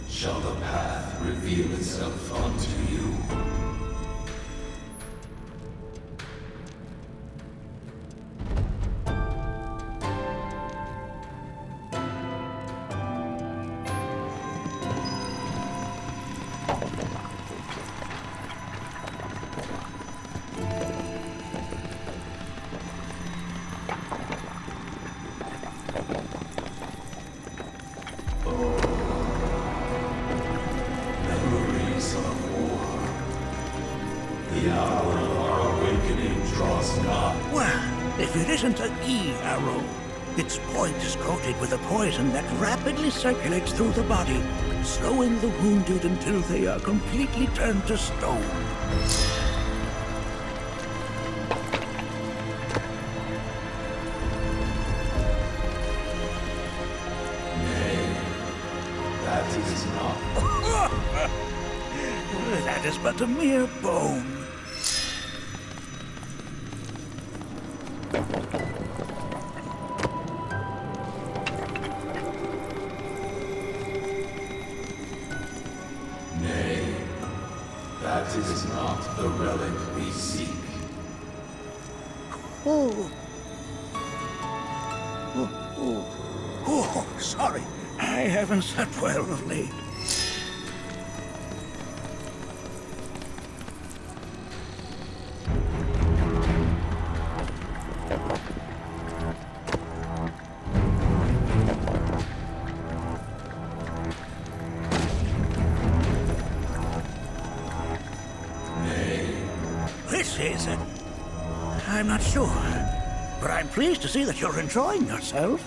shall the path reveal itself unto you. Memories of war. The hour of our awakening draws nigh. Well, if it isn't a key arrow, its point is coated with a poison that rapidly circulates through the body, slowing the wounded until they are completely turned to stone. That is not. That is but a mere bone. Nay, that is not the relic we seek. Oh. Oh, sorry. I haven't slept well of late. This is it. I'm not sure, but I'm pleased to see that you're enjoying yourself.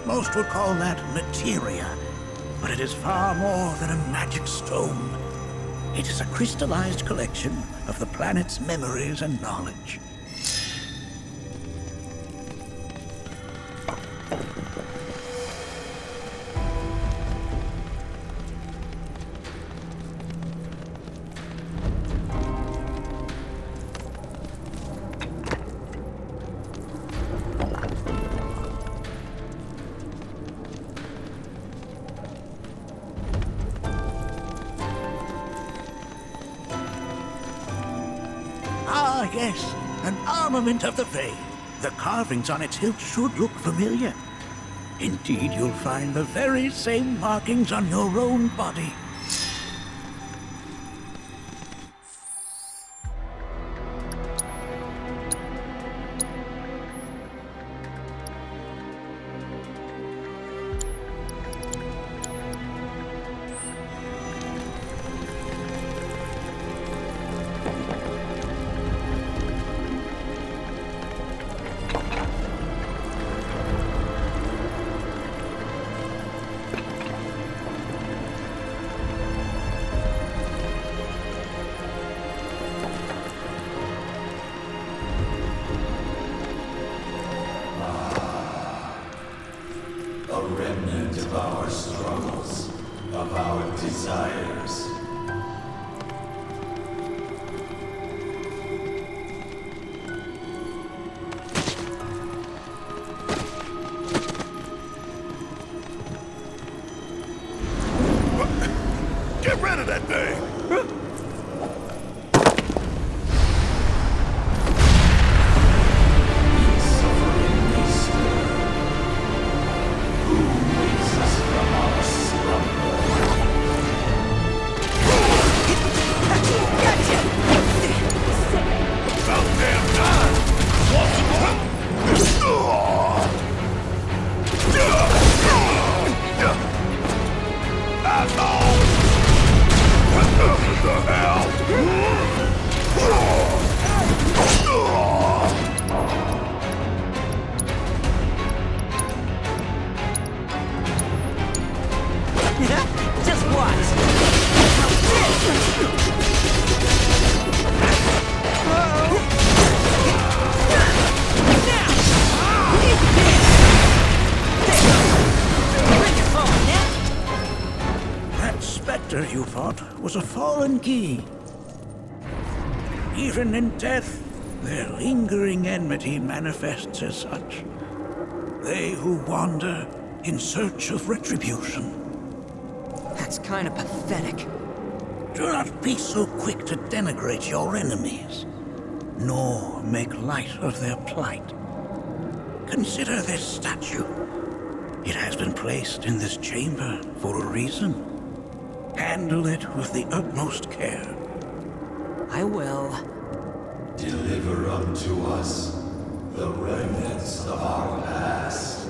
Most would call that materia, but it is far more than a magic stone. It is a crystallized collection of the planet's memories and knowledge. Ah, yes, an armament of the Fae. The carvings on its hilt should look familiar. Indeed, you'll find the very same markings on your own body. A remnant of our struggles, of our desires. Get rid of of that thing! Just watch. That specter you fought was a fallen key. Even in death, their lingering enmity manifests as such. They who wander in search of retribution. That's kind of pathetic. Do not be so quick to denigrate your enemies, nor make light of their plight. Consider this statue. It has been placed in this chamber for a reason. Handle it with the utmost care. I will. Deliver unto us the remnants of our past.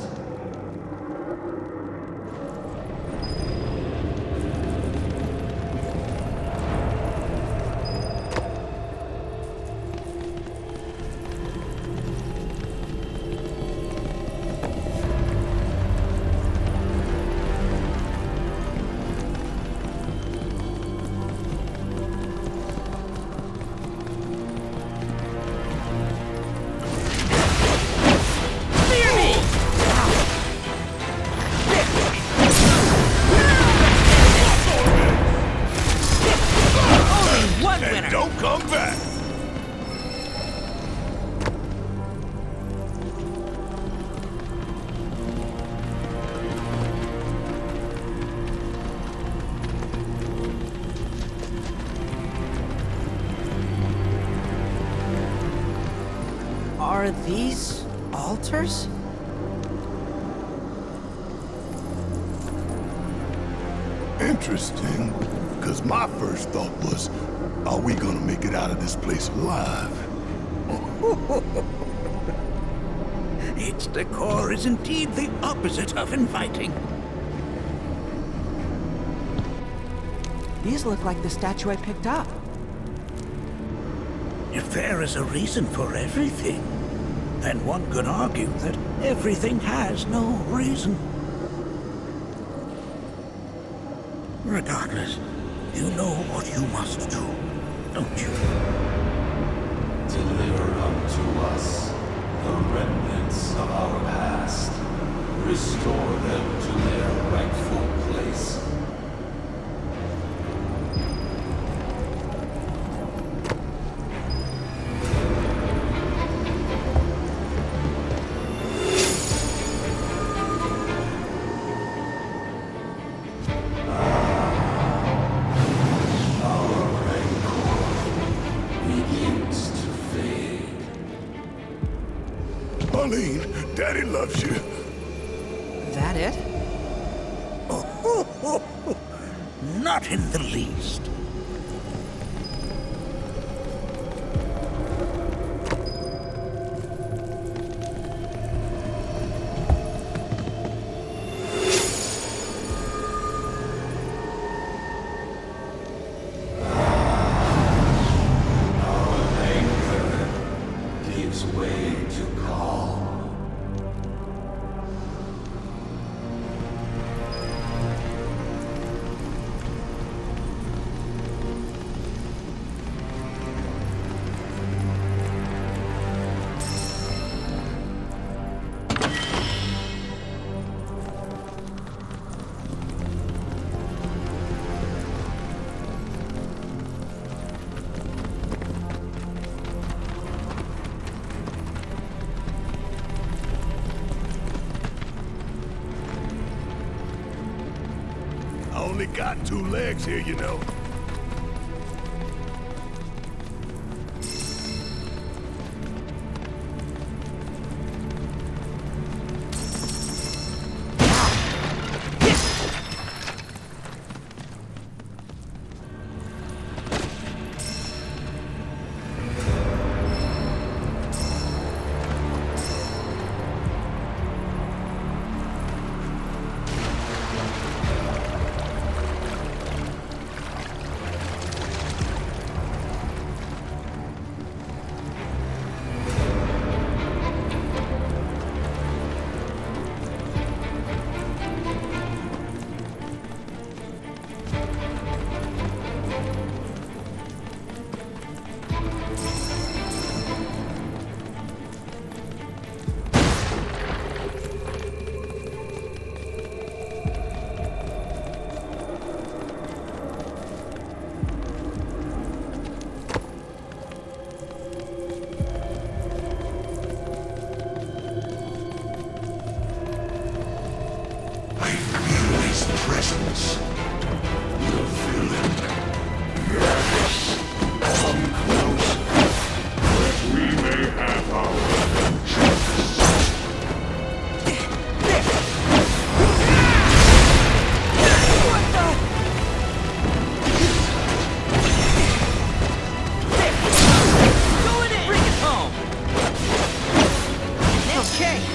Are these altars? Interesting, because my first thought was, are we gonna make it out of this place alive? Its decor is indeed the opposite of inviting. These look like the statue I picked up. If there is a reason for everything, then one could argue that everything has no reason. Regardless, you know what you must do, don't you? Deliver unto us the remnants of our past. Restore them to their rightful place. Daddy loves you. That it? Not in the least. only got 2 legs here, you know.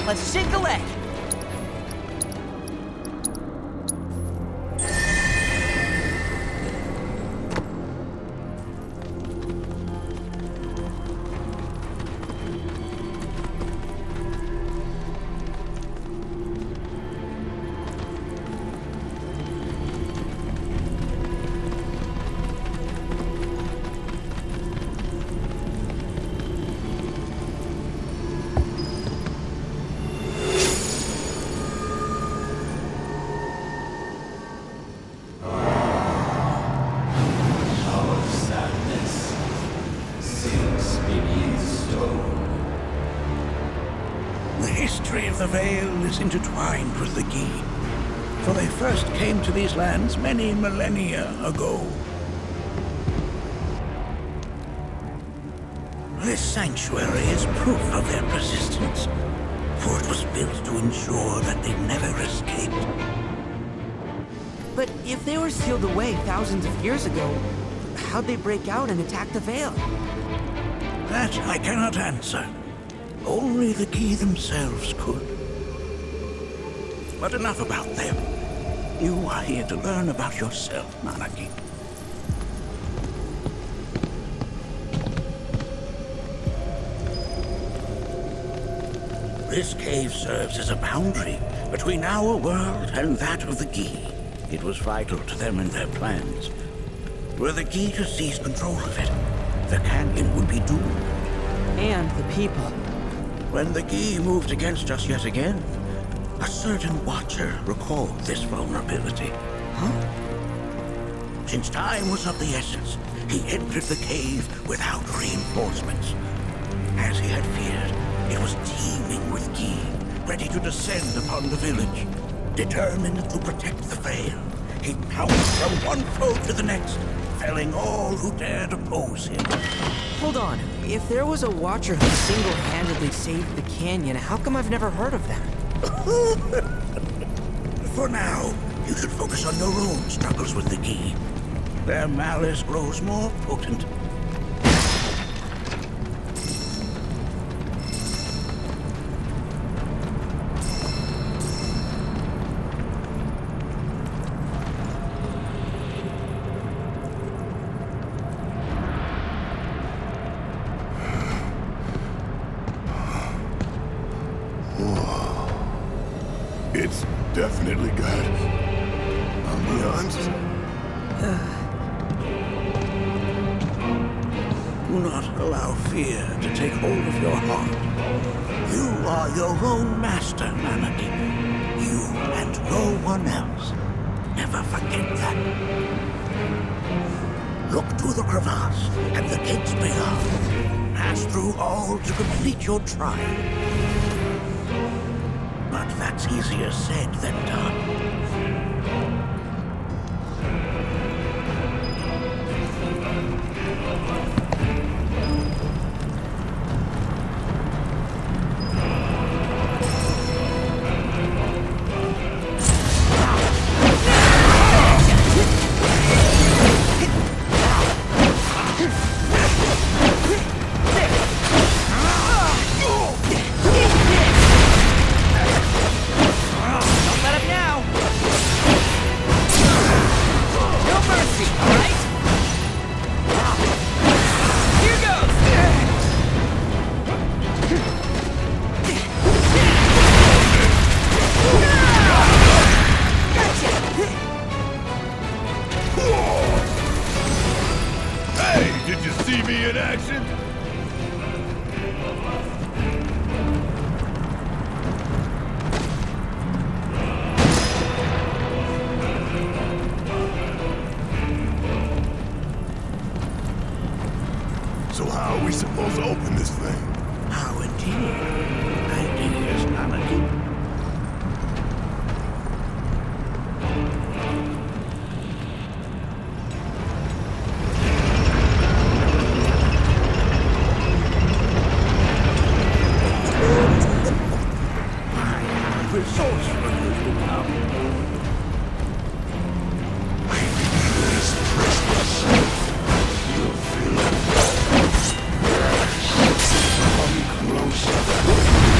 Let's shake a leg. The history of the Vale is intertwined with the Gi, for they first came to these lands many millennia ago. This sanctuary is proof of their persistence, for it was built to ensure that they never escaped. But if they were sealed away thousands of years ago, how'd they break out and attack the Vale? That I cannot answer. Only the Gi themselves could. But enough about them. You are here to learn about yourself, Manaki. This cave serves as a boundary between our world and that of the Gi. It was vital to them and their plans. Were the Gi to seize control of it, the canyon would be doomed. And the people. When the Gi moved against us yet again, a certain Watcher recalled this vulnerability. Huh? Since time was of the essence, he entered the cave without reinforcements. As he had feared, it was teeming with Gi, ready to descend upon the village. Determined to protect the Vale, he pounced from one foe to the next, felling all who dared oppose him. Hold on. If there was a Watcher who single-handedly saved the canyon, how come I've never heard of them? For now, you should focus on your own struggles with the Gi. Their malice grows more potent. It's definitely got ambiance. Do not allow fear to take hold of your heart. You are your own master, Manaki. You and no one else. Never forget that. Look to the crevasse and the gates beyond. Pass through all to complete your trial. But that's easier said than done. see me in action? So how are we supposed to open this thing? How indeed? Ideas, Anakin. Resourceful little pal. Come closer.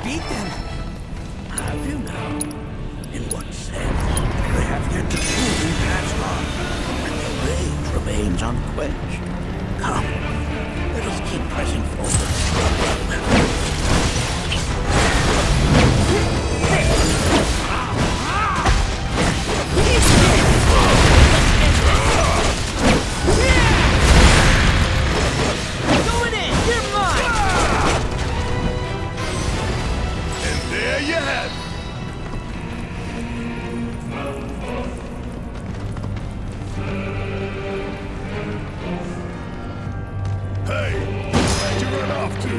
beat them. Have you now? In what sense? They have yet to truly pass on, and their rage remains unquenched. Come, let us keep pressing forward. Going in! You're mine! And there you have it. Hey, where'd you run off to?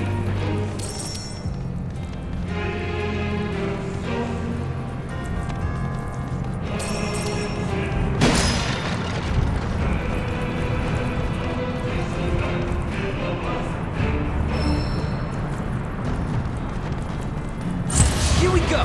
Here we go!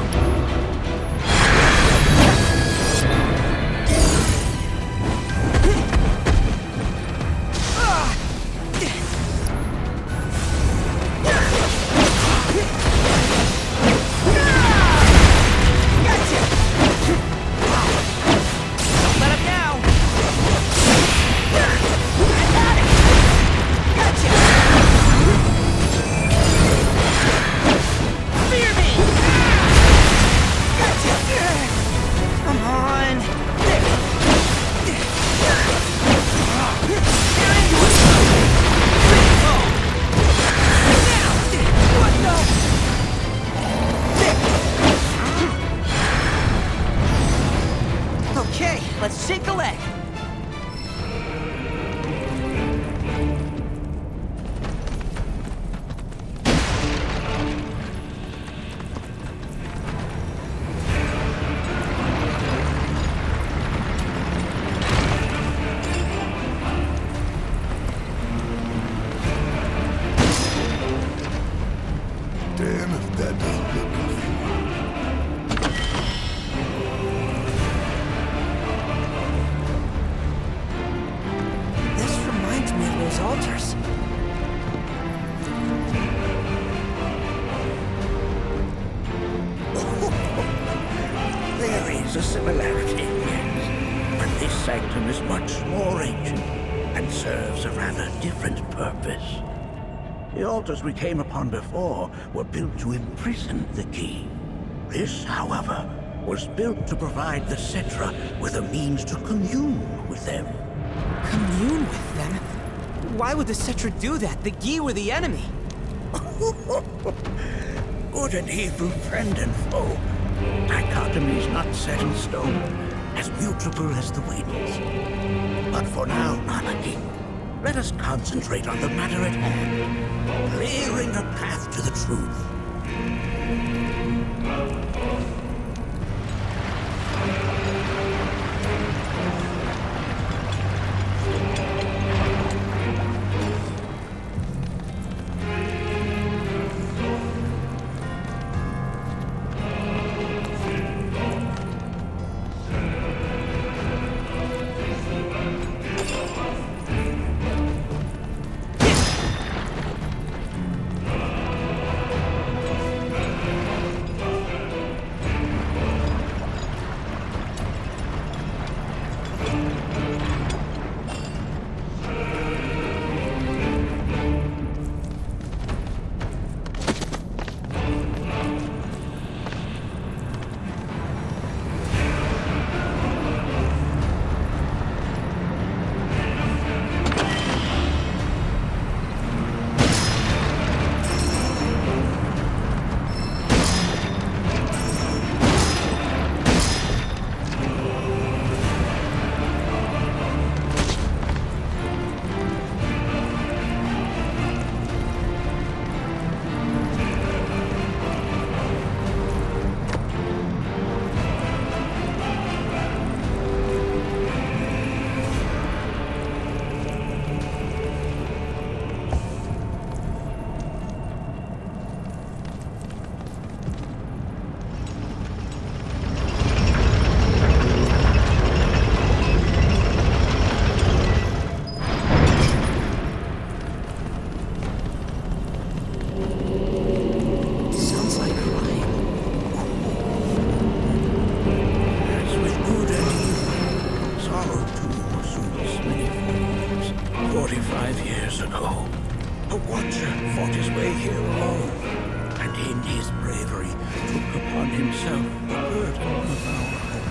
Okay, let's shake a leg. Damn if that doesn't look convenient. This reminds me of those altars. There is a similarity, yes. But this sanctum is much more ancient and serves a rather different purpose. The altars we came upon before were built to imprison the key. This, however, was built to provide the Cetra with a means to commune with them. Commune with them? Why would the Cetra do that? The Gi were the enemy. Good and evil, friend and foe. Dichotomy is not set in stone, as mutable as the winds. But for now, Anarchy, let us concentrate on the matter at hand, clearing a path to the truth. yourself the burden of our home.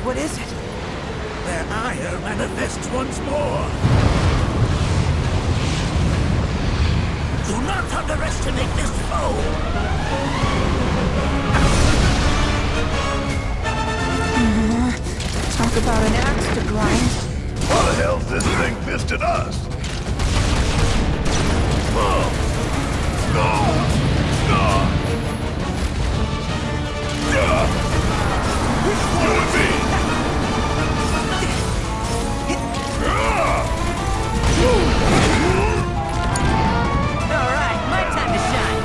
What is it? Their ire manifests once more. Do not underestimate this foe. Talk about an axe to grind. Why the hell's this thing pissed at us? Which one would be? Alright, my time to shine.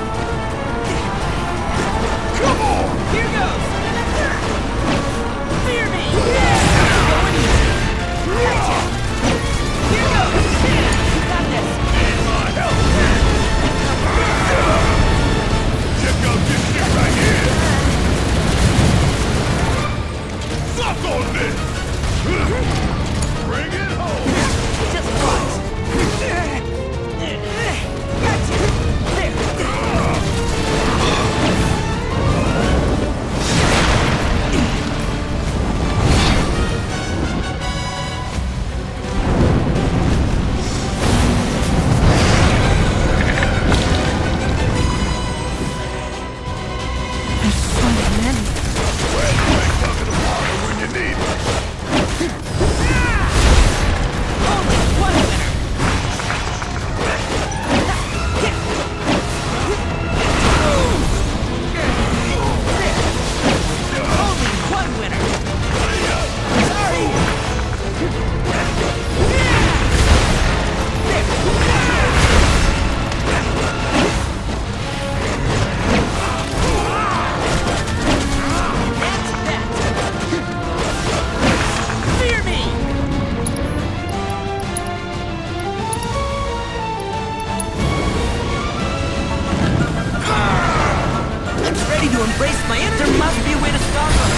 Come on! Here goes! Fear me! Going easy. Gotcha! Here goes! You got this! Need my help! Check out this shit right here! Suck on this! Bring it home! Just watch! Gotcha! There! There's so many. Well, you ain't talking to water when you need it. Only one winner! Only one winner! Sorry! That's that! Fear me! I'm ready to embrace my There must be a way to stop them!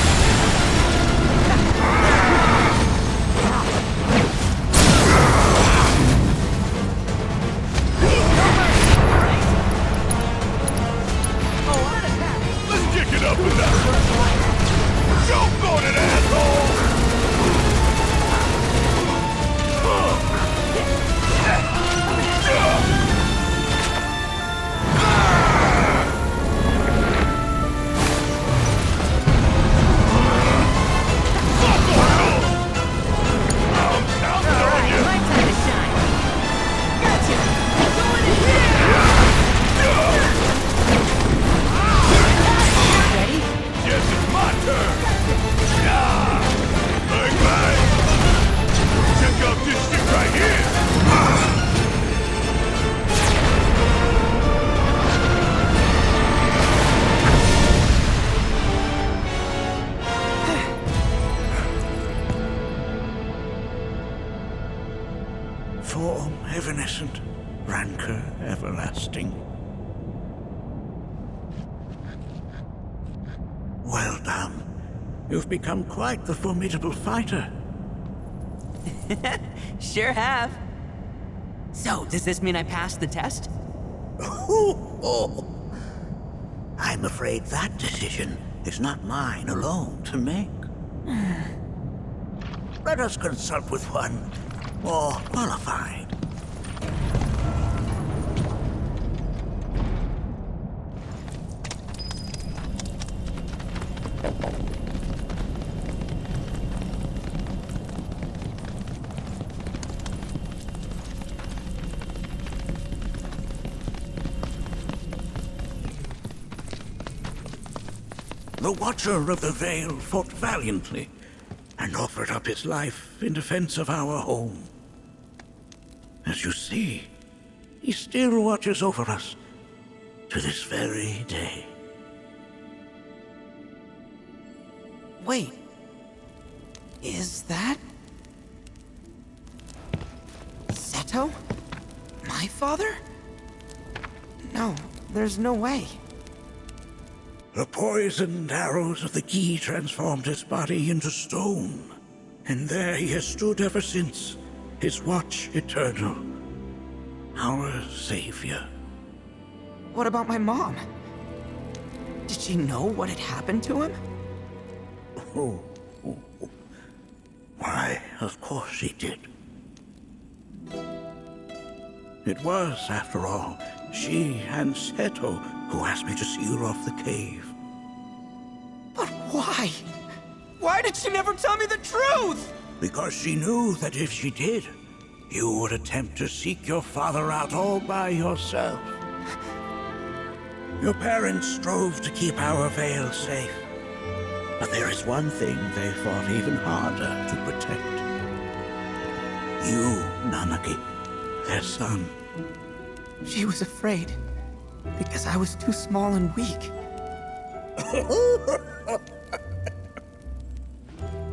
Let's kick it up a notch. Choke on it, asshole! My time to shine! Gotcha! Going in here! Ready? Yes, it's my turn! Bang, bang! Check out this shit right here! Form evanescent, rancor everlasting. Well done. You've become quite the formidable fighter. Sure have. So, does this mean I passed the test? I'm afraid that decision is not mine alone to make. Let us consult with one more qualified. The Watcher of the Veil fought valiantly and offered up his life in defense of our home. As you see, he still watches over us, to this very day. Wait. Is that... Seto? My father? No, there's no way. The poisoned arrows of the Gi transformed his body into stone, and there he has stood ever since, his watch eternal. Our savior. What about my mom? Did she know what had happened to him? Oh. Why, of course she did. It was, after all, she and Seto who asked me to seal off the cave. But why? Why did she never tell me the truth? Because she knew that if she did, you would attempt to seek your father out all by yourself. Your parents strove to keep our Vale safe. But there is one thing they fought even harder to protect. You, Nanaki, their son. She was afraid, because I was too small and weak.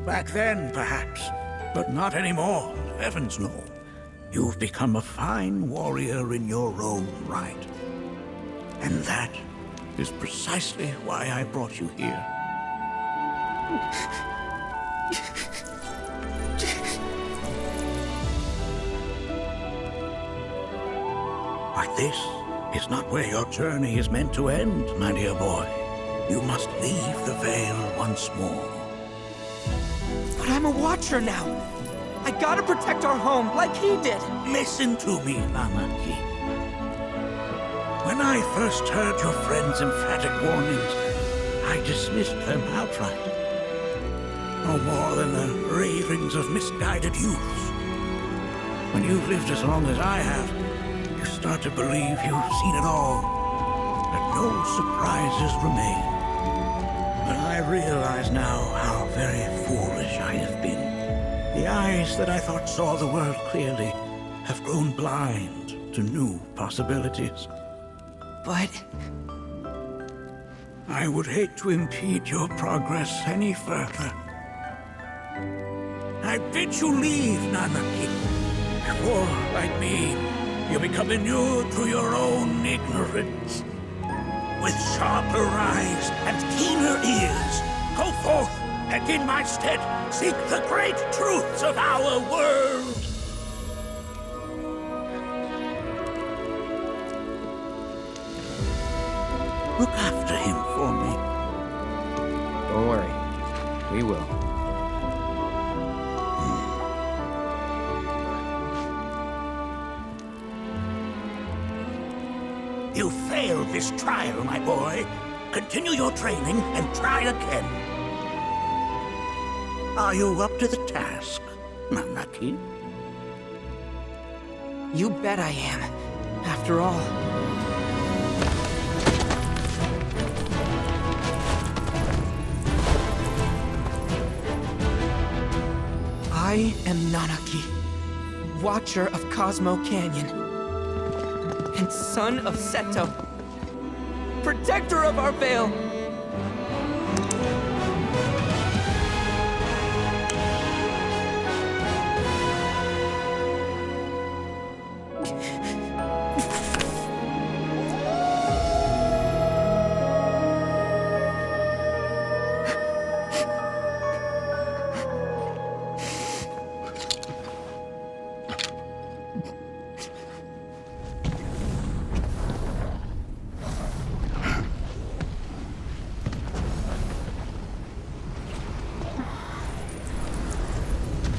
Back then, perhaps, but not anymore. Heavens no. You've become a fine warrior in your own right. And that is precisely why I brought you here. But this is not where your journey is meant to end, my dear boy. You must leave the Vale once more. But I'm a watcher now. I gotta protect our home, like he did. Listen to me, Nanaki. When I first heard your friend's emphatic warnings, I dismissed them outright. No more than the ravings of misguided youths. When you've lived as long as I have, you start to believe you've seen it all, that no surprises remain. But I realize now how very foolish I have been. The eyes that I thought saw the world clearly have grown blind to new possibilities. But... I would hate to impede your progress any further. I bid you leave, Nanaki, before, like me, you become inured to your own ignorance. With sharper eyes and keener ears, go forth and in my stead seek the great truths of our world. Look after him for me. Don't worry. We will. You failed this trial, my boy. Continue your training and try again. Are you up to the task, Nanaki? You bet I am. After all... I am Nanaki, Watcher of Cosmo Canyon, and son of Seto, protector of our Vale.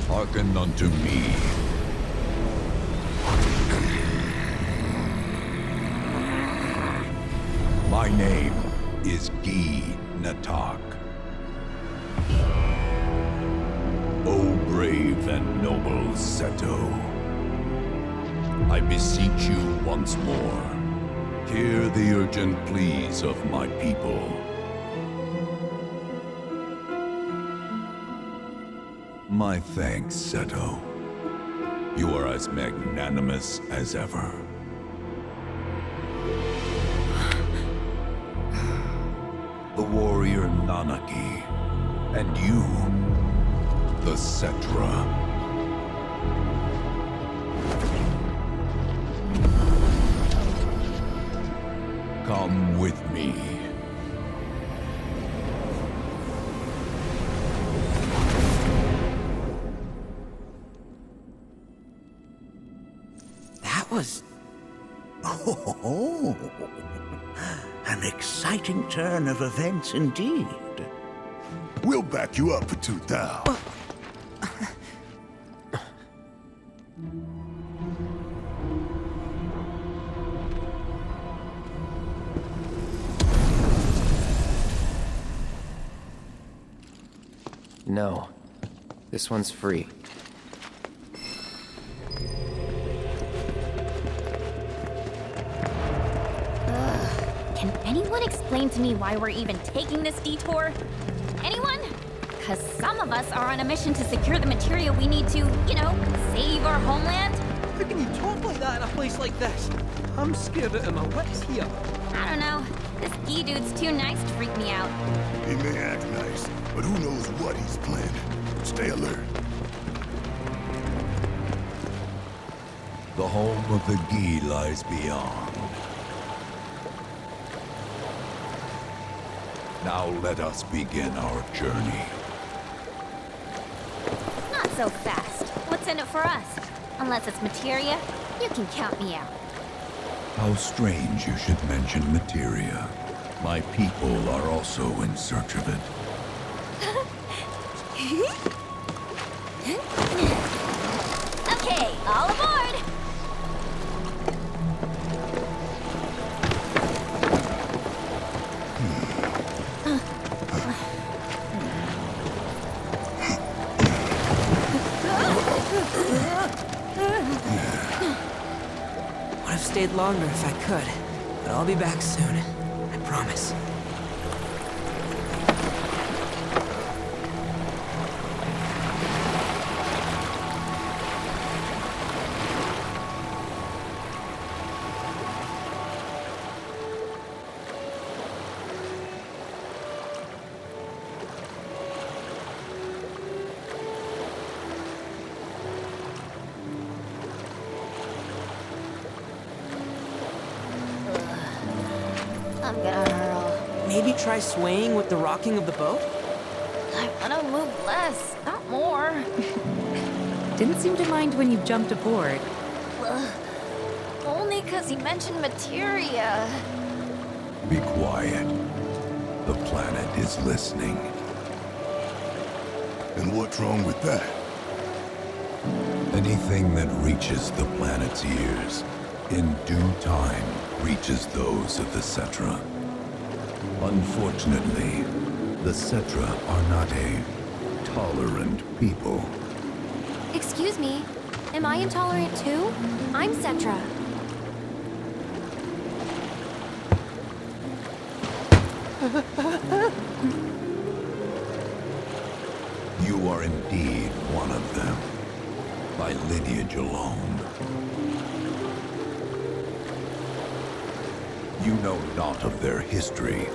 Hearken unto me. My name is Gi Natak. O brave and noble Seto, I beseech you once more, hear the urgent pleas of my people. My thanks, Seto. You are as magnanimous as ever. Anarchy. And you, the Cetra. Come with me. That was... Oh, an exciting turn of events indeed. We'll back you up for 2,000. No. This one's free. Can anyone explain to me why we're even taking this detour? Anyone? Because some of us are on a mission to secure the material we need to, you know, save our homeland. How can you talk like that in a place like this? I'm scared out of my wits here. I don't know. This Guy dude's too nice to freak me out. He may act nice, but who knows what he's planning. Stay alert. The home of the Guy lies beyond. Now let us begin our journey. Not so fast. What's in it for us? Unless it's materia, you can count me out. How strange you should mention materia. My people are also in search of it. Okay, all aboard! Would have stayed longer if I could, but I'll be back soon. I promise. I'm gonna hurl. Maybe try swaying with the rocking of the boat? I wanna move less, not more. Didn't seem to mind when you jumped aboard. Only 'cause he mentioned materia. Be quiet. The planet is listening. And what's wrong with that? Anything that reaches the planet's ears, in due time, reaches those of the Cetra. Unfortunately, the Cetra are not a tolerant people. Excuse me, am I intolerant too? I'm Cetra. You are indeed one of them, by lineage alone. You know not of their history.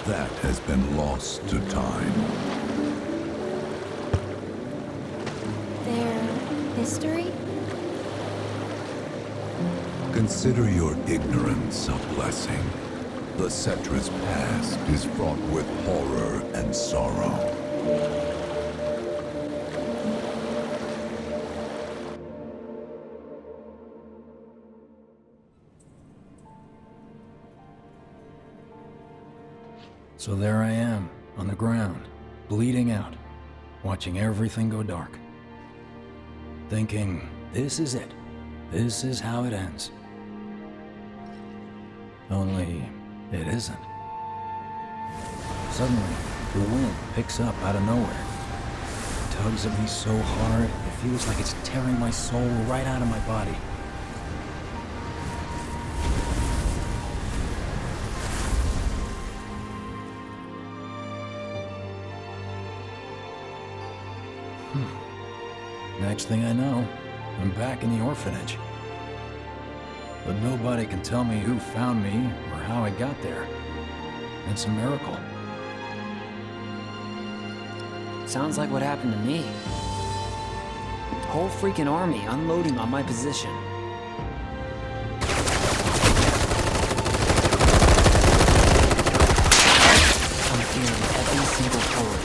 That has been lost to time. Their history? Consider your ignorance a blessing. The Cetra's past is fraught with horror and sorrow. So there I am, on the ground, bleeding out, watching everything go dark. Thinking, this is it. This is how it ends. Only, it isn't. Suddenly, the wind picks up out of nowhere. It tugs at me so hard, it feels like it's tearing my soul right out of my body. Next thing I know, I'm back in the orphanage. But nobody can tell me who found me or how I got there. It's a miracle. Sounds like what happened to me. Whole freaking army unloading on my position. I'm feeling every single bullet.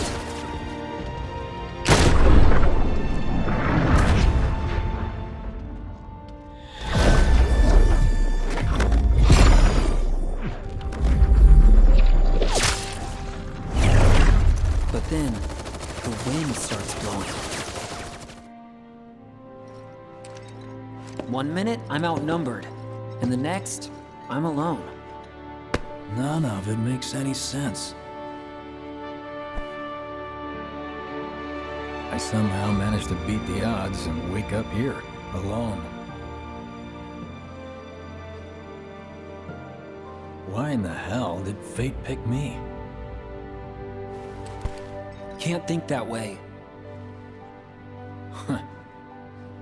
But then, the wind starts blowing. 1 minute, I'm outnumbered, and the next, I'm alone. None of it makes any sense. I somehow managed to beat the odds and wake up here, alone. Why in the hell did fate pick me? Can't think that way.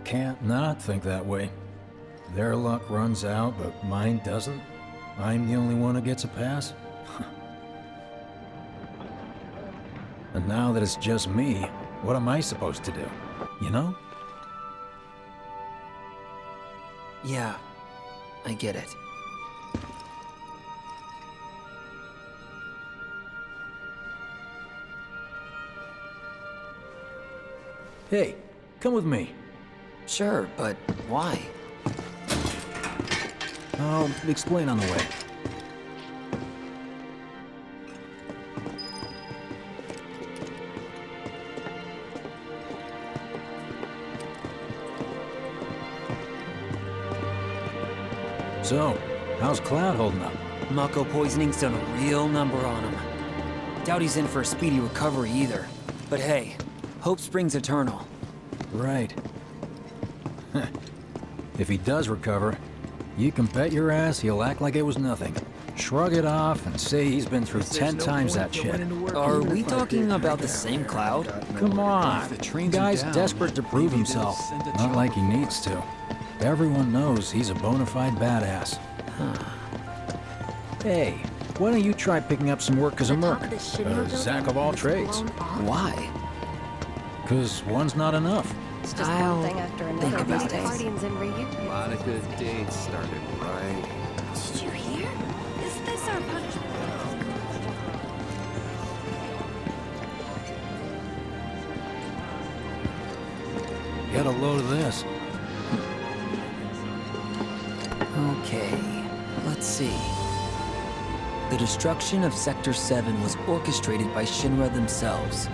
Can't not think that way. Their luck runs out, but mine doesn't. I'm the only one who gets a pass. And now that it's just me, what am I supposed to do? You know? Yeah, I get it. Hey, come with me. Sure, but why? I'll explain on the way. So, how's Cloud holding up? Mako poisoning's done a real number on him. Doubt he's in for a speedy recovery either. But hey, hope springs eternal. Right. If he does recover, you can bet your ass he'll act like it was nothing. Shrug it off and say he's been through 10 times that shit. Are we talking about the same Cloud? Come on, the guy's desperate to prove himself. Not like he needs to. Everyone knows he's a bona fide badass. Hey, why don't you try picking up some work as a merc? A Zack of all trades. Why? Because one's not enough. It's just one thing after another about these days. it. Guardians and reunions. A lot of good dates started right. Did you hear? Is this our punishment? Get a load of this. Okay, let's see. The destruction of Sector 7 was orchestrated by Shinra themselves.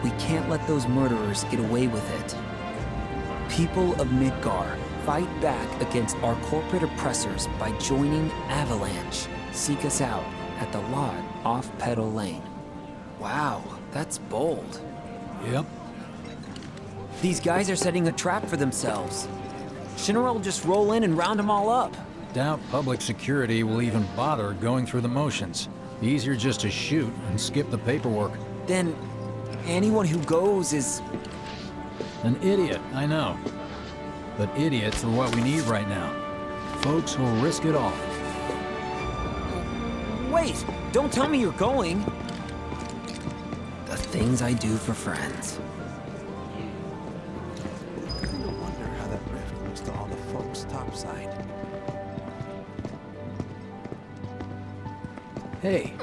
We can't let those murderers get away with it. People of Midgar, fight back against our corporate oppressors by joining Avalanche. Seek us out at the lot off Petal Lane. Wow, that's bold. Yep. These guys are setting a trap for themselves. Shinra will just roll in and round them all up. Doubt public security will even bother going through the motions. Easier just to shoot and skip the paperwork. Then, anyone who goes is... An idiot, I know. But idiots are what we need right now. Folks who'll risk it all. Wait! Don't tell me you're going! The things I do for friends. No wonder how that rift looks to all the folks topside. Hey,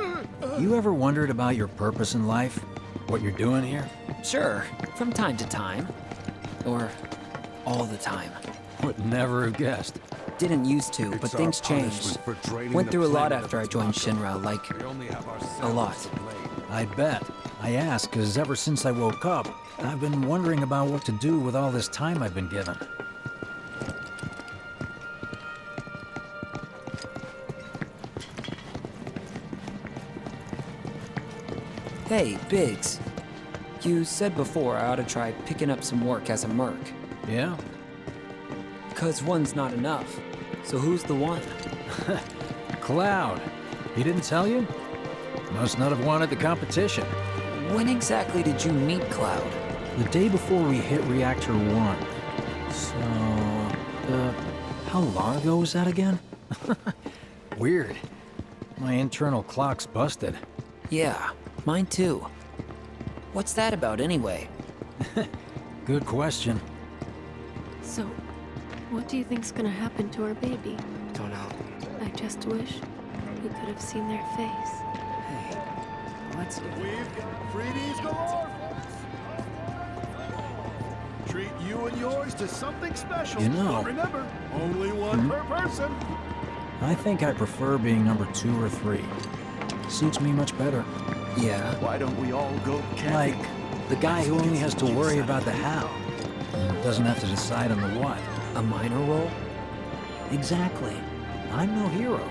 you ever wondered about your purpose in life? What you're doing here? Sure, from time to time. Or all the time. Would never have guessed. Didn't used to, but things changed. Went through a lot after I joined Shinra, like, a lot. I bet. I ask because ever since I woke up, I've been wondering about what to do with all this time I've been given. Hey, Biggs. You said before I ought to try picking up some work as a merc. Yeah? 'Cause one's not enough. So who's the one? Cloud. He didn't tell you? Must not have wanted the competition. When exactly did you meet Cloud? The day before we hit Reactor 1. So, how long ago was that again? Weird. My internal clock's busted. Yeah, mine too. What's that about anyway? Good question. So, what do you think's gonna happen to our baby? Don't know. I just wish you could have seen their face. Hey, let's go. We've got freebies galore, folks. Treat you and yours to something special. You know- But remember, only one per person. I think I prefer being number 2 or 3. Suits me much better. Yeah. Why don't we all go camping? Like the guy who only has to worry about the how. And doesn't have to decide on the what. A minor role? Exactly. I'm no hero.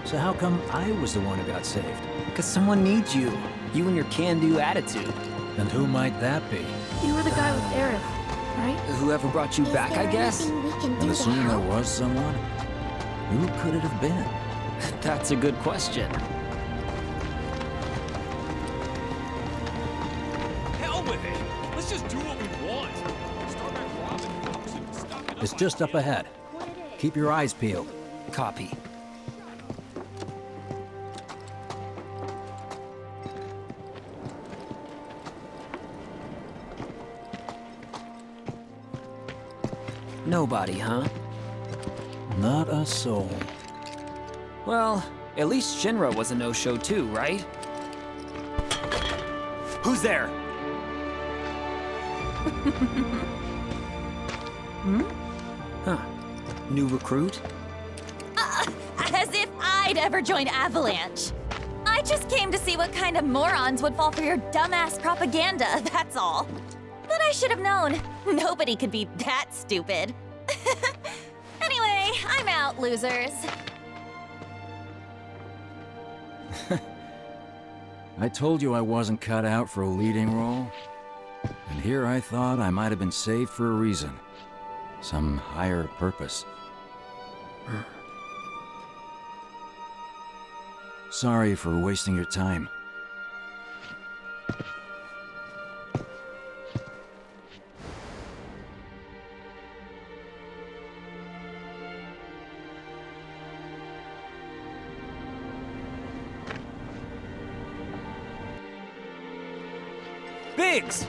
So how come I was the one who got saved? Because someone needs you. You and your can-do attitude. And who might that be? You were the guy with Aerith, right? Whoever brought you back, I guess? And assuming there was someone, who could it have been? That's a good question. Hell with it! Let's just do what we want! Start back robbing folks and stuff it up. It's just up ahead. Keep your eyes peeled. Copy. Nobody, huh? Not a soul. Well, at least Shinra was a no-show too, right? Who's there? Huh. New recruit? As if I'd ever join Avalanche. I just came to see what kind of morons would fall for your dumbass propaganda, that's all. But I should have known. Nobody could be that stupid. Anyway, I'm out, losers. I told you I wasn't cut out for a leading role. And here I thought I might have been saved for a reason. Some higher purpose. Sorry for wasting your time. Biggs!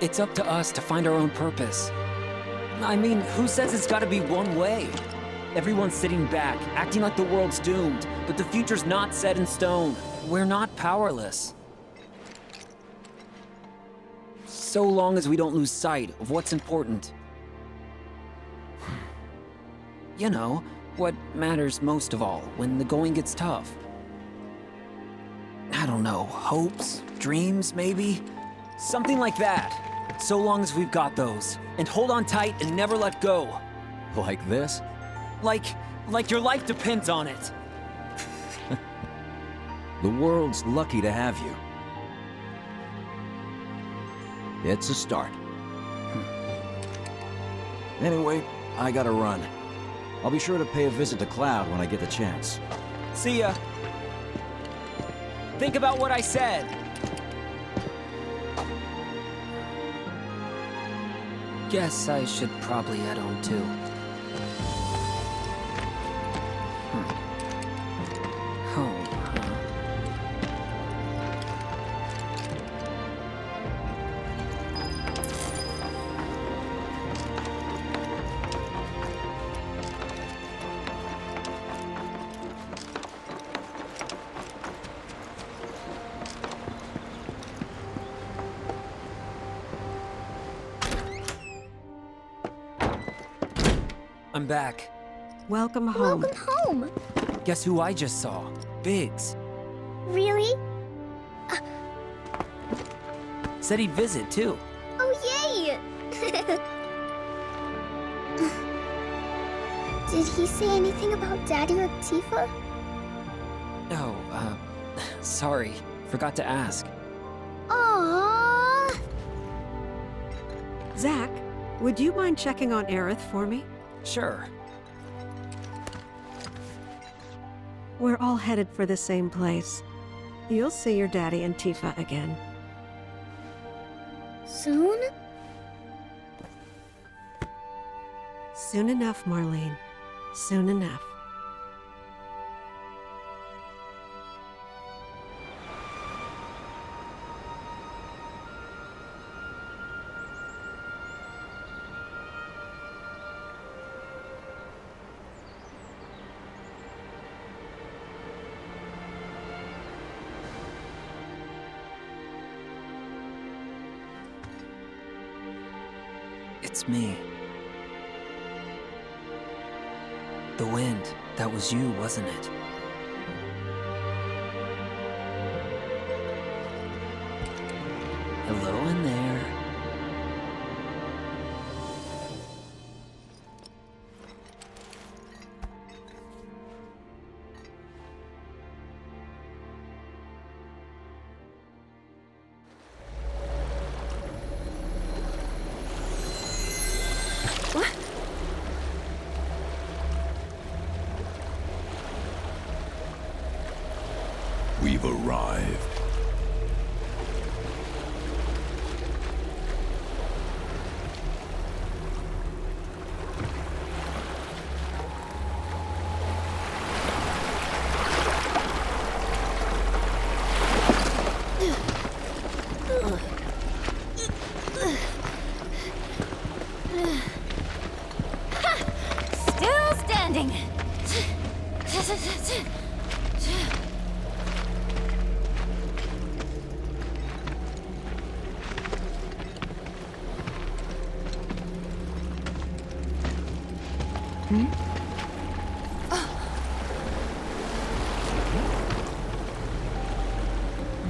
It's up to us to find our own purpose. I mean, who says it's gotta be one way? Everyone's sitting back, acting like the world's doomed, but the future's not set in stone. We're not powerless. So long as we don't lose sight of what's important. You know, what matters most of all when the going gets tough. I don't know, hopes, dreams, maybe? Something like that. So long as we've got those. And hold on tight and never let go. Like this? Like your life depends on it. The world's lucky to have you. It's a start. Anyway, I gotta run. I'll be sure to pay a visit to Cloud when I get the chance. See ya. Think about what I said. Guess I should probably head home too. Home, huh? I'm back. Welcome home. Welcome home. Guess who I just saw? Biggs. Really? Said he'd visit, too. Oh, yay! Did he say anything about Daddy or Tifa? Oh, sorry. Forgot to ask. Aww. Zach, would you mind checking on Aerith for me? Sure. We're all headed for the same place. You'll see your daddy and Tifa again. Soon? Soon enough, Marlene. Soon enough. It's me. The wind, that was you, wasn't it? Hello in there. We've arrived. Still standing.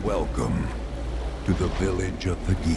Welcome to the village of the Gi.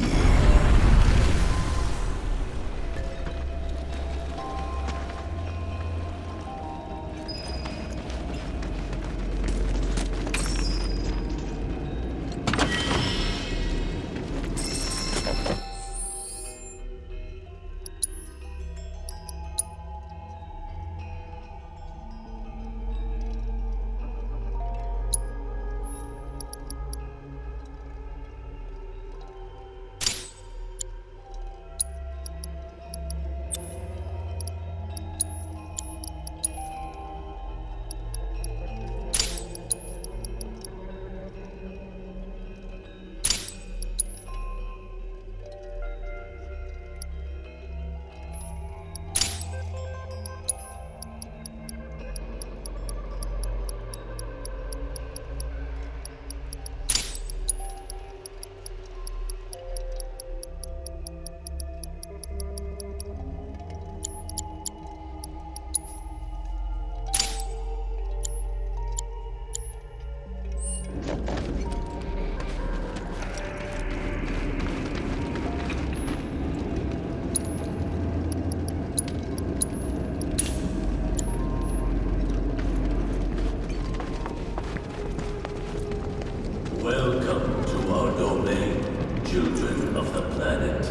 Welcome to our domain, children of the planet.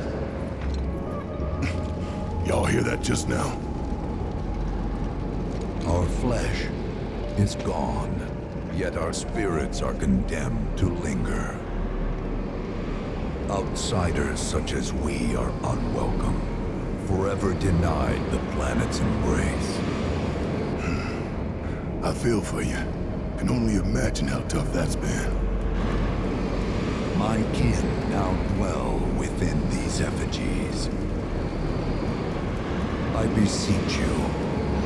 Y'all hear that just now? Our flesh is gone, yet our spirits are condemned to linger. Outsiders such as we are unwelcome, forever denied the planet's embrace. I feel for you. Can only imagine how tough that's been. My kin now dwell within these effigies. I beseech you,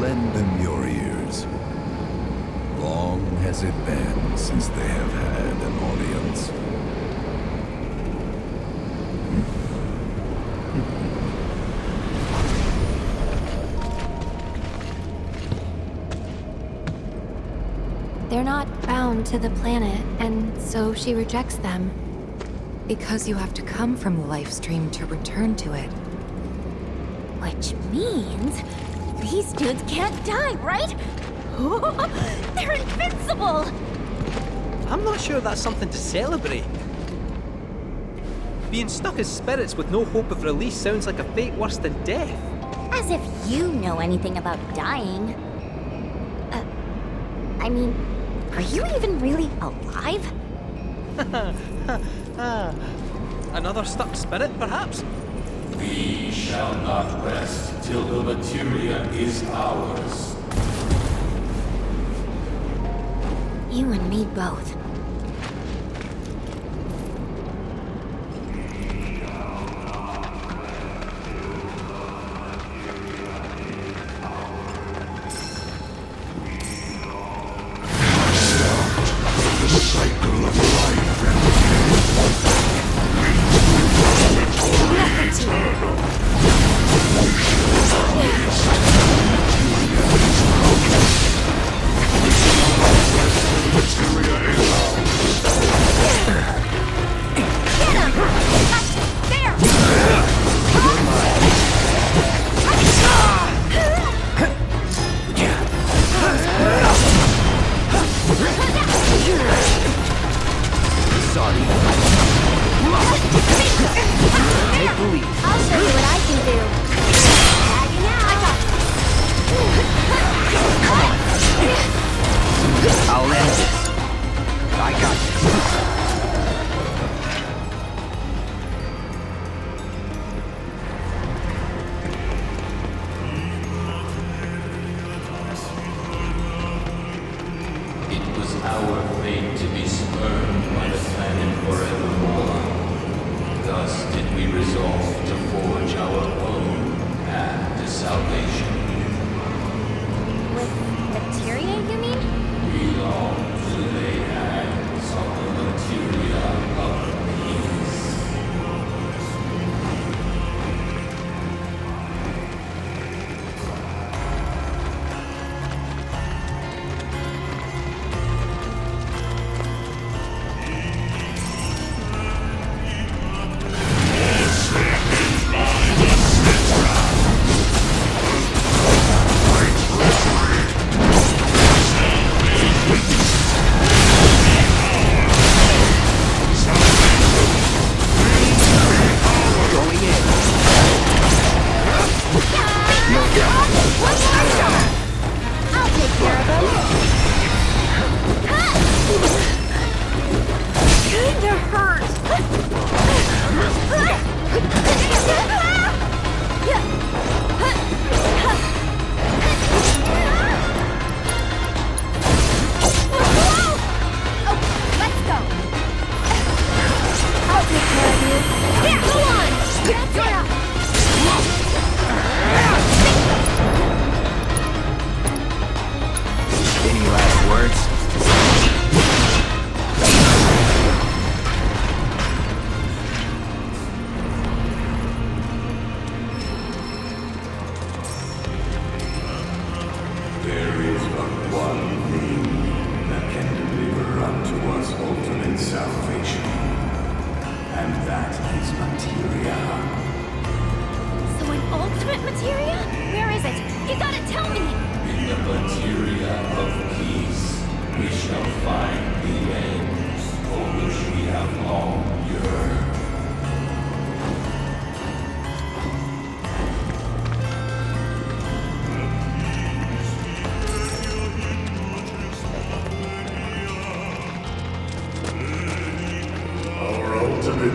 lend them your ears. Long has it been since they have had an audience. They're not bound to the planet, and so she rejects them. Because you have to come from the life stream to return to it. Which means these dudes can't die, right? They're invincible! I'm not sure that's something to celebrate. Being stuck as spirits with no hope of release sounds like a fate worse than death. As if you know anything about dying. I mean, are you even really alive? Another stuck spirit, perhaps? We shall not rest till the materia is ours. You and me both. our fate to be spurned by the planet forevermore. Thus did we resolve to forge our own path to salvation. With materia, you mean? We long to lay hands on the materia of peace.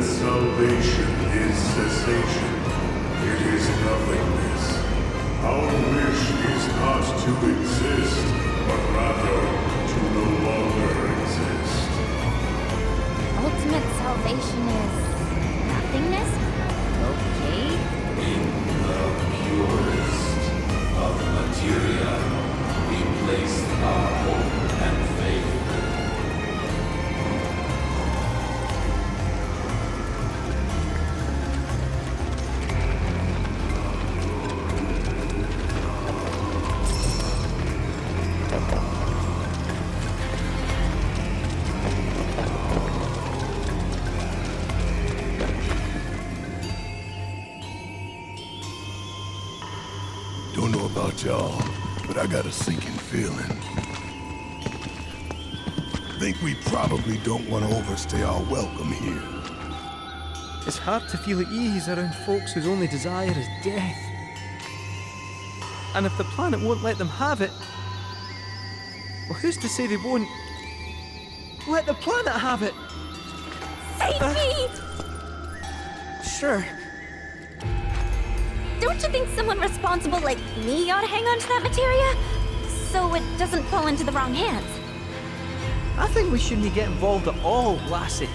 Salvation is cessation. It is nothingness. Our wish is not to exist, but rather to no longer exist. Ultimate salvation is nothingness? Okay. In the purest of materia, we place our hope and faith. Don't know about y'all, but I got a sinking feeling. Think we probably don't want to overstay our welcome here. It's hard to feel at ease around folks whose only desire is death. And if the planet won't let them have it, well, who's to say they won't let the planet have it? Save me! Sure. Don't you think someone responsible like me ought to hang on to that materia? So it doesn't fall into the wrong hands. I think we shouldn't get involved at all, lassie.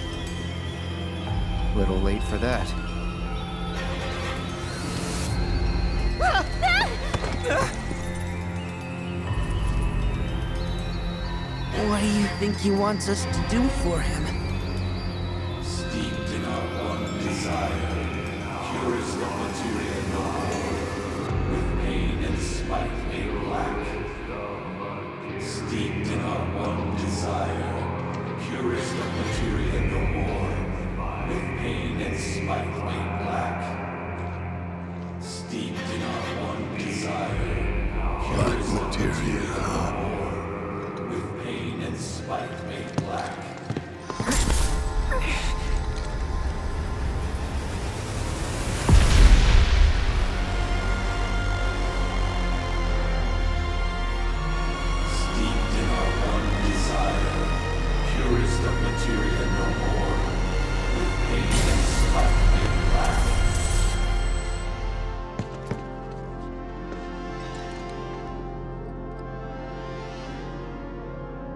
Little late for that. What do you think he wants us to do for him? Steeped in our one desire, purest of materia no more, with pain and spite made black. Steeped in our one desire, purest of materia no more, with pain and spite made black. Steeped in our one desire, purest of materia no more, with pain and spite made black.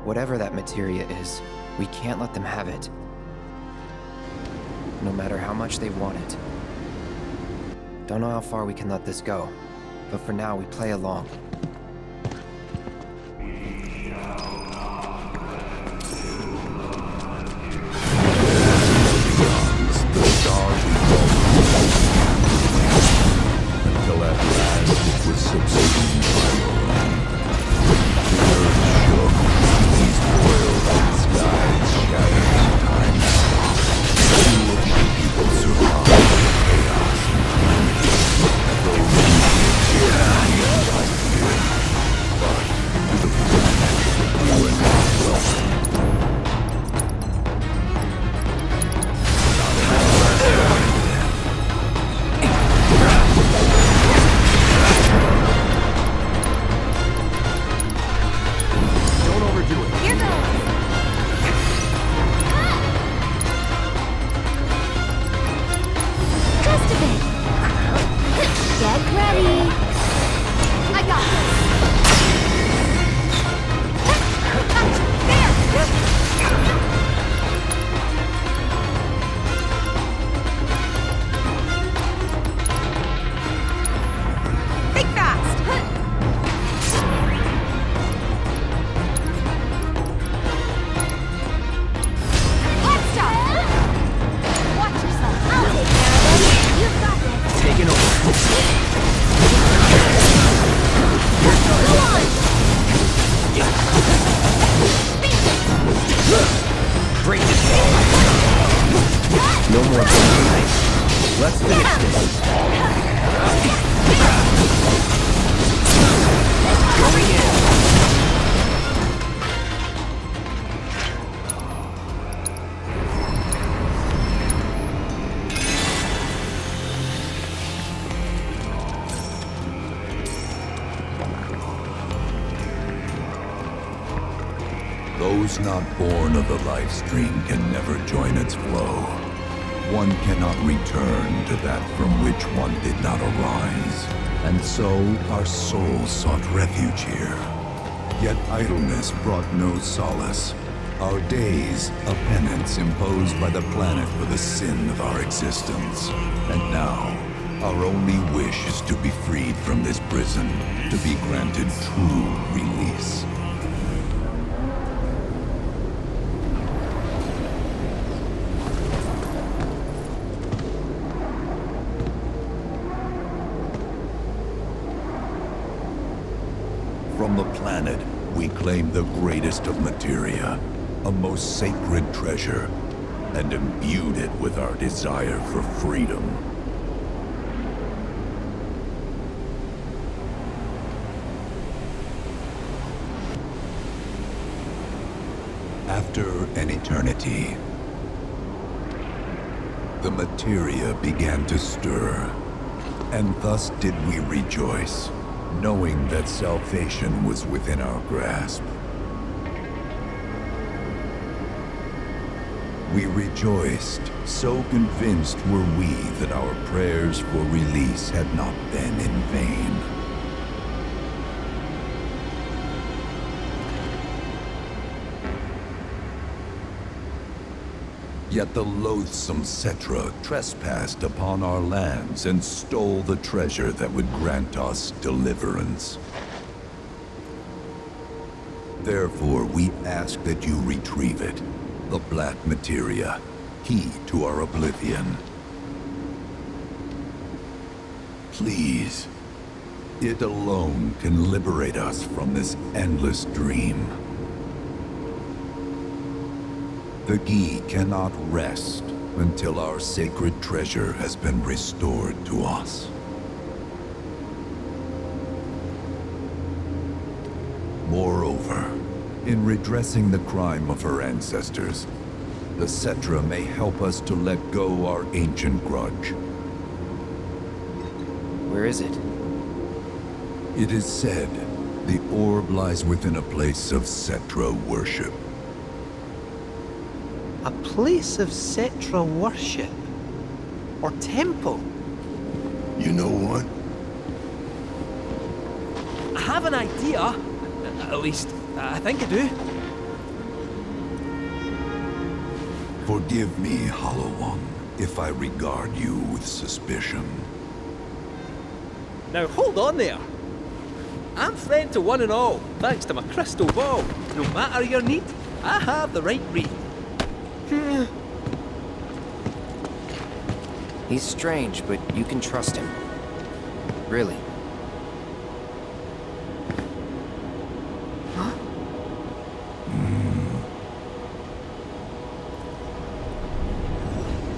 Whatever that materia is, we can't let them have it. No matter how much they want it. Don't know how far we can let this go, but for now we play along. Until at last it was subsumed by war. The earth shook, these boiled and skies shattered, time stopped. Few of the people survived the chaos and calamity. Those who did like fear, but to the planet they were not welcome. Those not born of the life stream can never join its flow. One cannot return to that from which one did not arise. And so our souls sought refuge here. Yet idleness brought no solace. Our days, a penance imposed by the planet for the sin of our existence. And now, our only wish is to be freed from this prison, to be granted true release. From the planet, we claim the greatest of materia, a most sacred treasure, and imbued it with our desire for freedom. After an eternity, the materia began to stir, and thus did we rejoice, knowing that salvation was within our grasp. We rejoiced, so convinced were we that our prayers for release had not been in vain. Yet the loathsome Cetra trespassed upon our lands and stole the treasure that would grant us deliverance. Therefore, we ask that you retrieve it, the black materia, key to our oblivion. Please, it alone can liberate us from this endless dream. The Gi cannot rest until our sacred treasure has been restored to us. Moreover, in redressing the crime of her ancestors, the Cetra may help us to let go our ancient grudge. Where is it? It is said the orb lies within a place of Cetra worship. A place of Cetra worship? Or temple? You know what? I have an idea. At least, I think I do. Forgive me, Hollow One, if I regard you with suspicion. Now hold on there. I'm friend to one and all, thanks to my crystal ball. No matter your need, I have the right read. He's strange, but you can trust him. Really.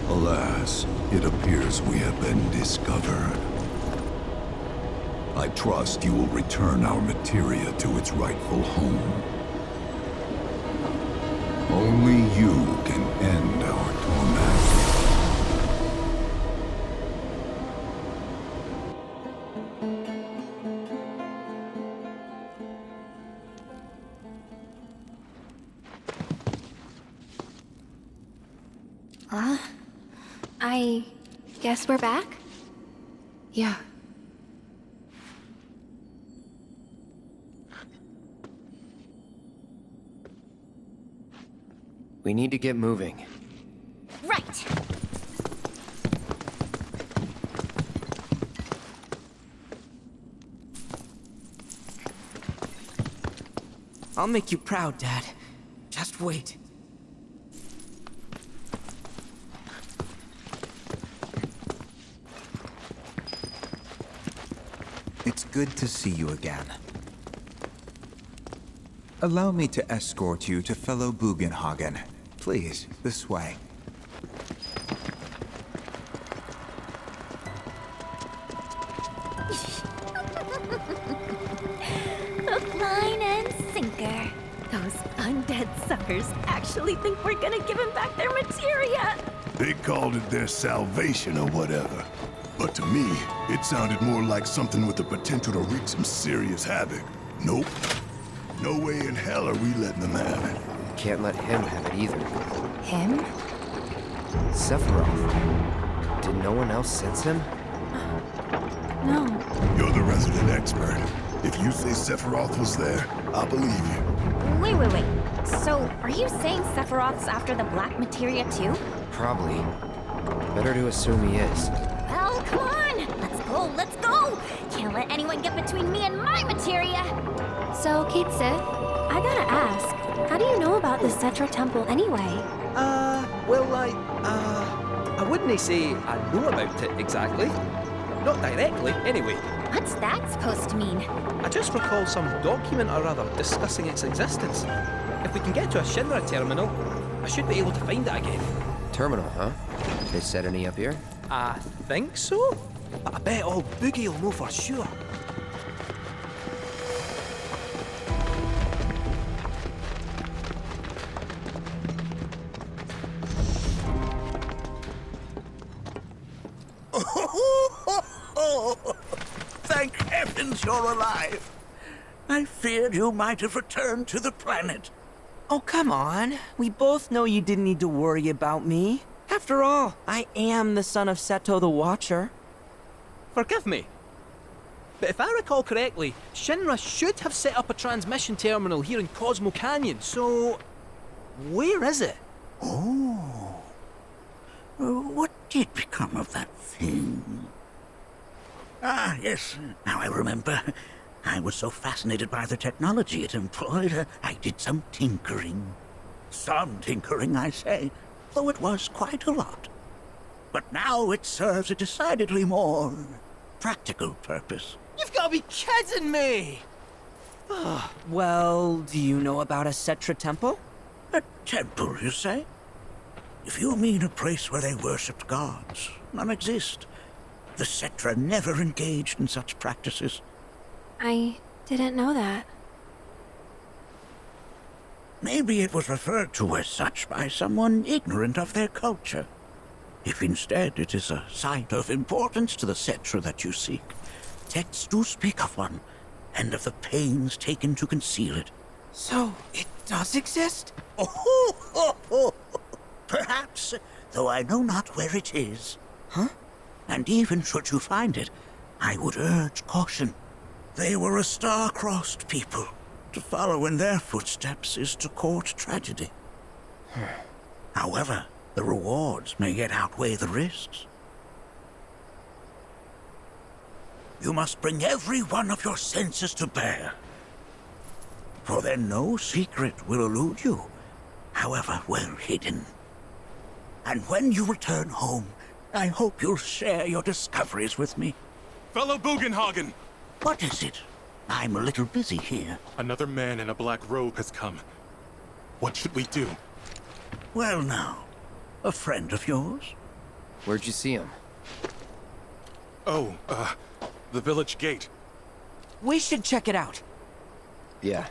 Alas, it appears we have been discovered. I trust you will return our materia to its rightful home. Only you can end our torment. I guess we're back? Yeah. We need to get moving. Right. I'll make you proud, Dad. Just wait. It's good to see you again. Allow me to escort you to fellow Bugenhagen. Please, this way. Hook, line, and sinker. Those undead suckers actually think we're gonna give them back their materia. They called it their salvation or whatever. But to me, it sounded more like something with the potential to wreak some serious havoc. Nope. No way in hell are we letting them have it. Can't let him have it either. Him? Sephiroth. Did no one else sense him? No. You're the resident expert. If you say Sephiroth was there, I'll believe you. Wait. So, are you saying Sephiroth's after the black materia too? Probably. Better to assume he is. Well, come on! Let's go! Can't let anyone get between me and my materia! So, Kate Sith, I gotta ask, how do you know about the Cetra Temple anyway? I wouldn't say I know about it exactly. Not directly, anyway. What's that supposed to mean? I just recall some document or other discussing its existence. If we can get to a Shinra terminal, I should be able to find it again. Terminal, huh? They set any up here? I think so. But I bet old Boogie will know for sure. Thank heavens you're alive. I feared you might have returned to the planet. Oh, come on. We both know you didn't need to worry about me. After all, I am the son of Seto the Watcher. Forgive me. But if I recall correctly, Shinra should have set up a transmission terminal here in Cosmo Canyon, so... where is it? Oh. What did become of that thing? Ah, yes. Now I remember. I was so fascinated by the technology it employed, I did some tinkering. Some tinkering, I say, though it was quite a lot. But now it serves a decidedly more practical purpose. You've got to be kidding me! Well, do you know about a Cetra temple? A temple, you say? If you mean a place where they worshipped gods, none exist. The Cetra never engaged in such practices. I didn't know that. Maybe it was referred to as such by someone ignorant of their culture. If instead it is a site of importance to the Cetra that you seek, texts do speak of one, and of the pains taken to conceal it. So, it does exist? Perhaps, though I know not where it is. Huh? And even should you find it, I would urge caution. They were a star-crossed people. To follow in their footsteps is to court tragedy. However, The rewards may yet outweigh the risks. You must bring every one of your senses to bear. For then no secret will elude you, however well hidden. And when you return home, I hope you'll share your discoveries with me. Fellow Bugenhagen! What is it? I'm a little busy here. Another man in a black robe has come. What should we do? Well now, a friend of yours? Where'd you see him? Oh, the village gate. We should check it out. Yeah.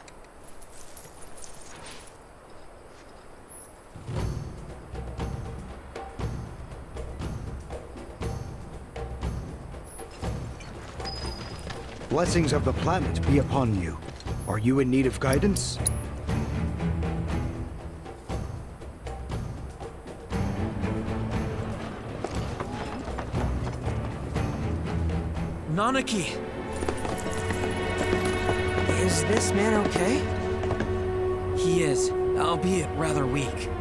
Blessings of the planet be upon you. Are you in need of guidance? Nanaki! Is this man okay? He is, albeit rather weak.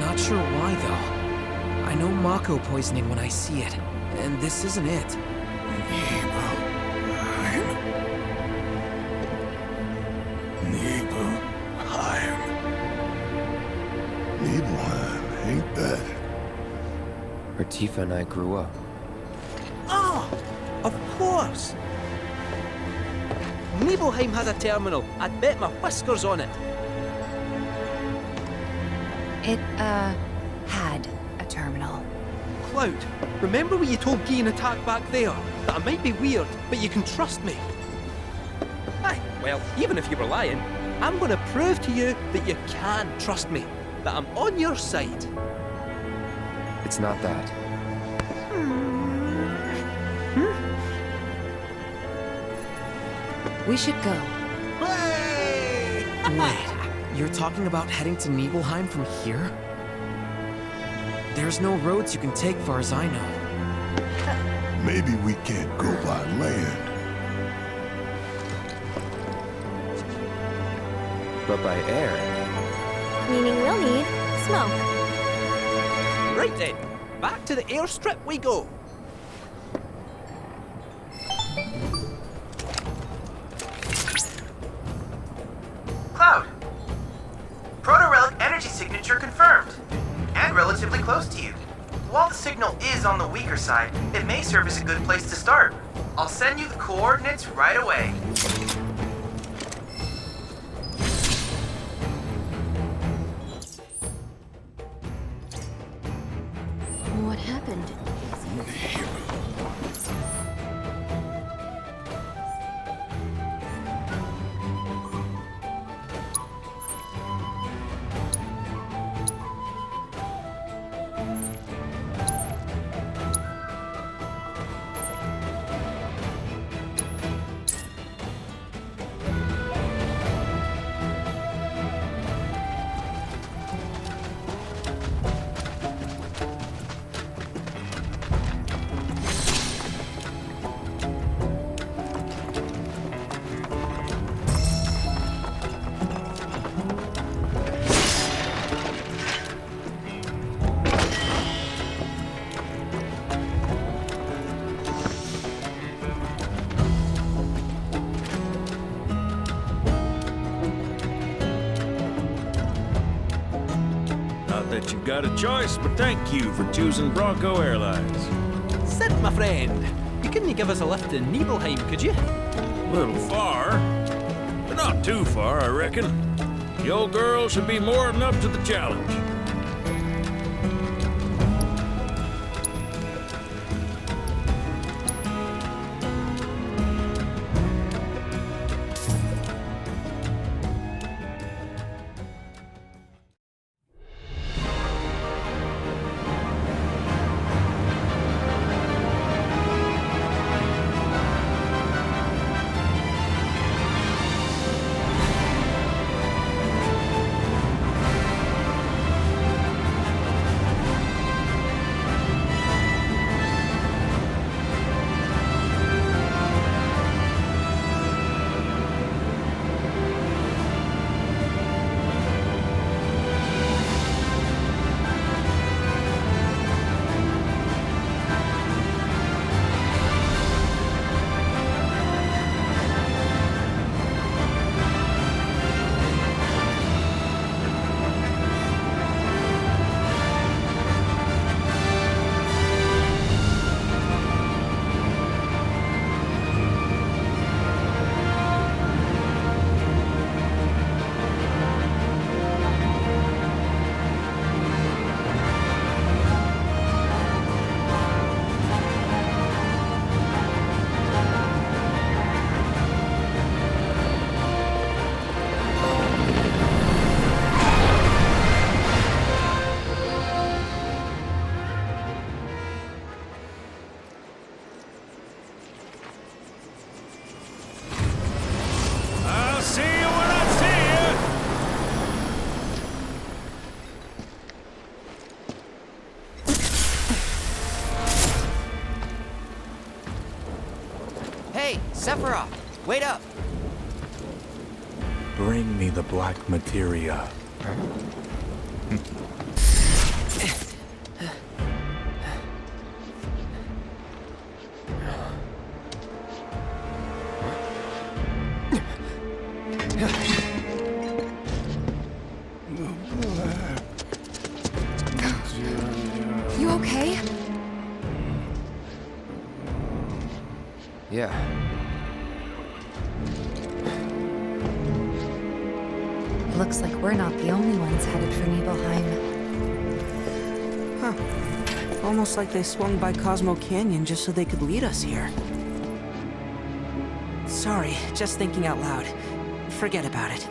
Not sure why, though. I know Mako poisoning when I see it, and this isn't it. Nibelheim, ain't that? Where Tifa and I grew up. Oh, of course. Nibelheim has a terminal. I'd bet my whiskers on it. It, had a terminal. Cloud, remember what you told Guy in Attack back there? That I might be weird, but you can trust me. Aye, well, even if you were lying, I'm gonna prove to you that you can trust me. That I'm on your side. It's not that. We should go. Wait, you're talking about heading to Nibelheim from here? There's no roads you can take far as I know. Maybe we can't go by land. But by air. Meaning we'll need smoke. Right then, back to the airstrip we go. Cloud. Proto-relic energy signature confirmed. And relatively close to you. While the signal is on the weaker side, it may serve as a good place to start. I'll send you the coordinates right away. What happened? That you've got a choice, but thank you for choosing Bronco Airlines. Sid, my friend, you couldn't give us a lift to Nibelheim, could you? A little far, but not too far, I reckon. The old girl should be more than up to the challenge. Sephiroth, wait up! Bring me the black materia. You okay? Yeah. Looks like we're not the only ones headed for Nibelheim. Huh. Almost like they swung by Cosmo Canyon just so they could lead us here. Sorry, just thinking out loud. Forget about it.